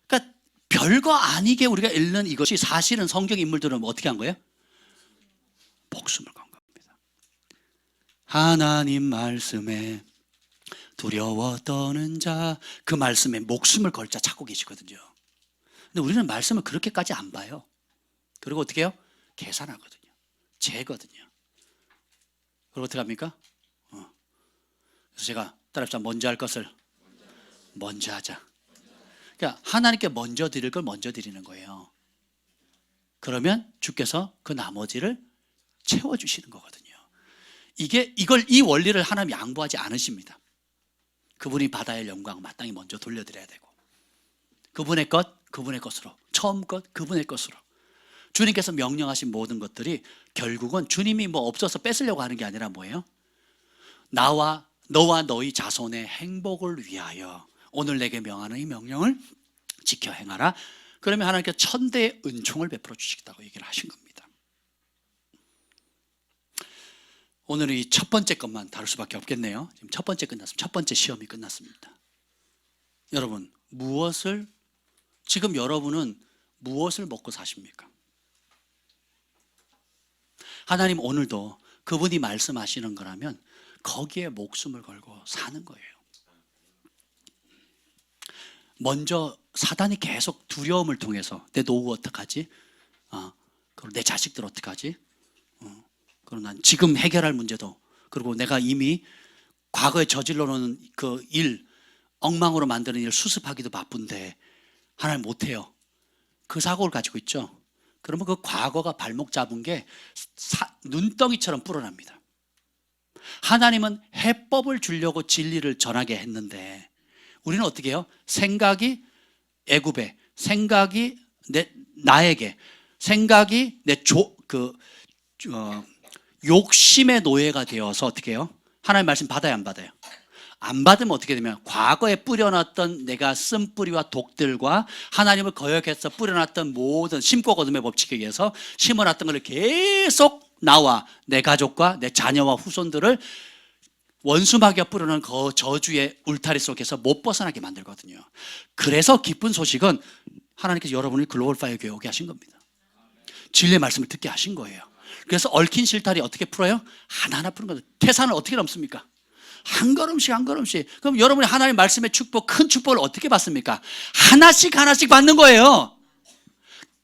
그러니까 별거 아니게 우리가 읽는 이것이 사실은 성경 인물들은 어떻게 한 거예요? 목숨을 건 겁니다. 하나님 말씀에 두려워 떠는 자, 그 말씀에 목숨을 걸 자 찾고 계시거든요. 근데 우리는 말씀을 그렇게까지 안 봐요. 그리고 어떻게 해요? 계산하거든요. 재거든요. 그리고 어떻게 합니까? 그래서 제가 따라합시다. 먼저 할 것을 먼저 하자. 그러니까 하나님께 먼저 드릴 걸 먼저 드리는 거예요. 그러면 주께서 그 나머지를 채워주시는 거거든요. 이 원리를 하나님 양보하지 않으십니다. 그분이 받아야 할 영광 마땅히 먼저 돌려드려야 되고, 그분의 것 그분의 것으로, 처음 것 그분의 것으로. 주님께서 명령하신 모든 것들이 결국은 주님이 뭐 없어서 뺏으려고 하는 게 아니라 뭐예요? 너와 너희 자손의 행복을 위하여 오늘 내게 명하는 이 명령을 지켜 행하라. 그러면 하나님께서 1000대의 은총을 베풀어 주시겠다고 얘기를 하신 겁니다. 오늘은 이 첫 번째 것만 다룰 수밖에 없겠네요. 지금 첫 번째 끝났습니다. 첫 번째 시험이 끝났습니다. 여러분, 지금 여러분은 무엇을 먹고 사십니까? 하나님 오늘도 그분이 말씀하시는 거라면 거기에 목숨을 걸고 사는 거예요. 먼저 사단이 계속 두려움을 통해서 내 노후 어떡하지? 그리고 내 자식들 어떡하지? 그리고 난 지금 해결할 문제도, 그리고 내가 이미 과거에 저질러 놓은 그 일, 엉망으로 만드는 일 수습하기도 바쁜데 하나님 못해요. 그 사고를 가지고 있죠. 그러면 그 과거가 발목 잡은 게 눈덩이처럼 불어납니다. 하나님은 해법을 주려고 진리를 전하게 했는데 우리는 어떻게 해요? 생각이 애굽에, 생각이 나에게, 생각이 욕심의 노예가 되어서 어떻게 해요? 하나님 말씀 받아요, 안 받아요? 안 받으면 어떻게 되면 과거에 뿌려놨던 내가 쓴 뿌리와 독들과 하나님을 거역해서 뿌려놨던 모든 심고 거둠의 법칙에 의해서 심어놨던 것을 계속 나와 내 가족과 내 자녀와 후손들을 원수마귀가 뿌리는 그 저주의 울타리 속에서 못 벗어나게 만들거든요. 그래서 기쁜 소식은 하나님께서 여러분을 글로벌 파이어 교회 오게 하신 겁니다. 진리의 말씀을 듣게 하신 거예요. 그래서 얽힌 실타리 어떻게 풀어요? 하나하나 푸는 거예요. 태산을 어떻게 넘습니까? 한 걸음씩 한 걸음씩. 그럼 여러분이 하나님의 말씀의 축복, 큰 축복을 어떻게 받습니까? 하나씩 하나씩 받는 거예요.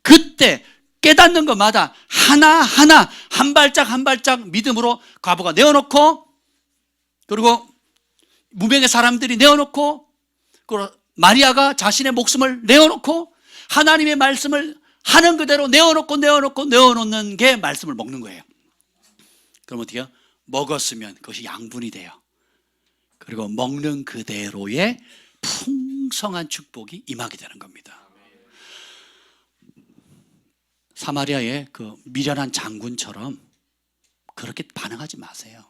그때 깨닫는 것마다 하나하나 한 발짝 한 발짝 믿음으로 과부가 내어놓고, 그리고 무명의 사람들이 내어놓고, 그리고 마리아가 자신의 목숨을 내어놓고 하나님의 말씀을 하는 그대로 내어놓는 게 말씀을 먹는 거예요. 그럼 어떻게 해요? 먹었으면 그것이 양분이 돼요. 그리고 먹는 그대로의 풍성한 축복이 임하게 되는 겁니다. 사마리아의 그 미련한 장군처럼 그렇게 반응하지 마세요.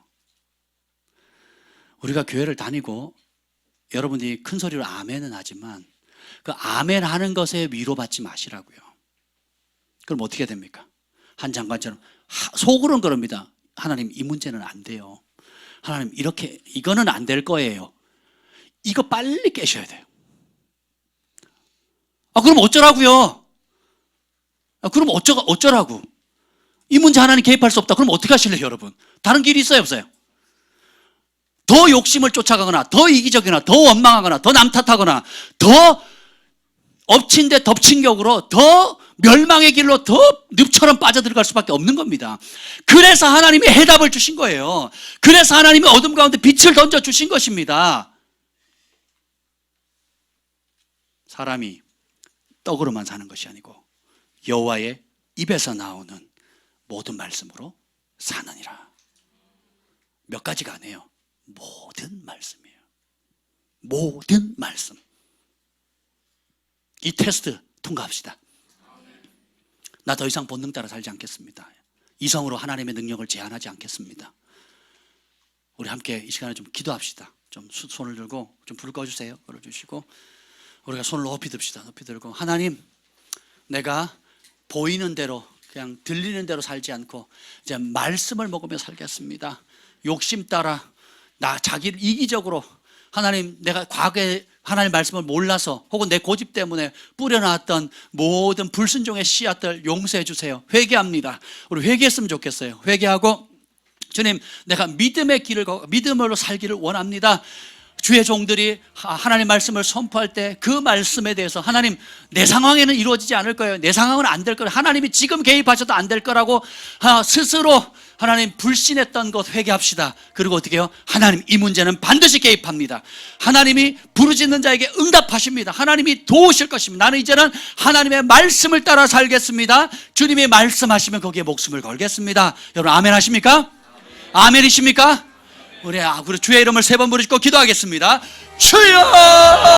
우리가 교회를 다니고 여러분들이 큰 소리로 아멘은 하지만 그 아멘 하는 것에 위로받지 마시라고요. 그럼 어떻게 됩니까? 한 장관처럼 속으로는 그럽니다. 하나님, 이 문제는 안 돼요. 하나님, 이거는 안 될 거예요. 이거 빨리 깨셔야 돼요. 그럼 어쩌라고요? 그럼 어쩌라고? 이 문제 하나님 개입할 수 없다. 그럼 어떻게 하실래요, 여러분? 다른 길이 있어요, 없어요? 더 욕심을 쫓아가거나, 더 이기적이거나, 더 원망하거나, 더 남 탓하거나, 더 엎친 데 덮친 격으로 더 멸망의 길로 더 늪처럼 빠져들어갈 수밖에 없는 겁니다. 그래서 하나님이 해답을 주신 거예요. 그래서 하나님이 어둠 가운데 빛을 던져주신 것입니다. 사람이 떡으로만 사는 것이 아니고 여호와의 입에서 나오는 모든 말씀으로 사느니라. 몇 가지가 아니에요. 모든 말씀이에요. 모든 말씀. 이 테스트 통과합시다. 나 더 이상 본능 따라 살지 않겠습니다. 이성으로 하나님의 능력을 제한하지 않겠습니다. 우리 함께 이 시간에 좀 기도합시다. 좀 손을 들고 좀 불 꺼주세요. 걸어주시고 우리가 손을 높이 듭시다. 높이 들고, 하나님, 내가 보이는 대로 그냥 들리는 대로 살지 않고 이제 말씀을 먹으며 살겠습니다. 욕심 따라 자기를 이기적으로, 하나님, 내가 과거에 하나님의 말씀을 몰라서 혹은 내 고집 때문에 뿌려놨던 모든 불순종의 씨앗들 용서해 주세요. 회개합니다. 우리 회개했으면 좋겠어요. 회개하고, 주님, 내가 믿음으로 살기를 원합니다. 주의 종들이 하나님 말씀을 선포할 때 그 말씀에 대해서, 하나님, 내 상황에는 이루어지지 않을 거예요. 내 상황은 안 될 거예요. 하나님이 지금 개입하셔도 안 될 거라고 스스로 하나님 불신했던 것 회개합시다. 그리고 어떻게 해요? 하나님, 이 문제는 반드시 개입합니다. 하나님이 부르짖는 자에게 응답하십니다. 하나님이 도우실 것입니다. 나는 이제는 하나님의 말씀을 따라 살겠습니다. 주님이 말씀하시면 거기에 목숨을 걸겠습니다. 여러분, 아멘 하십니까? 아멘이십니까? 우리 주의 이름을 3번 부르시고 기도하겠습니다. 주여!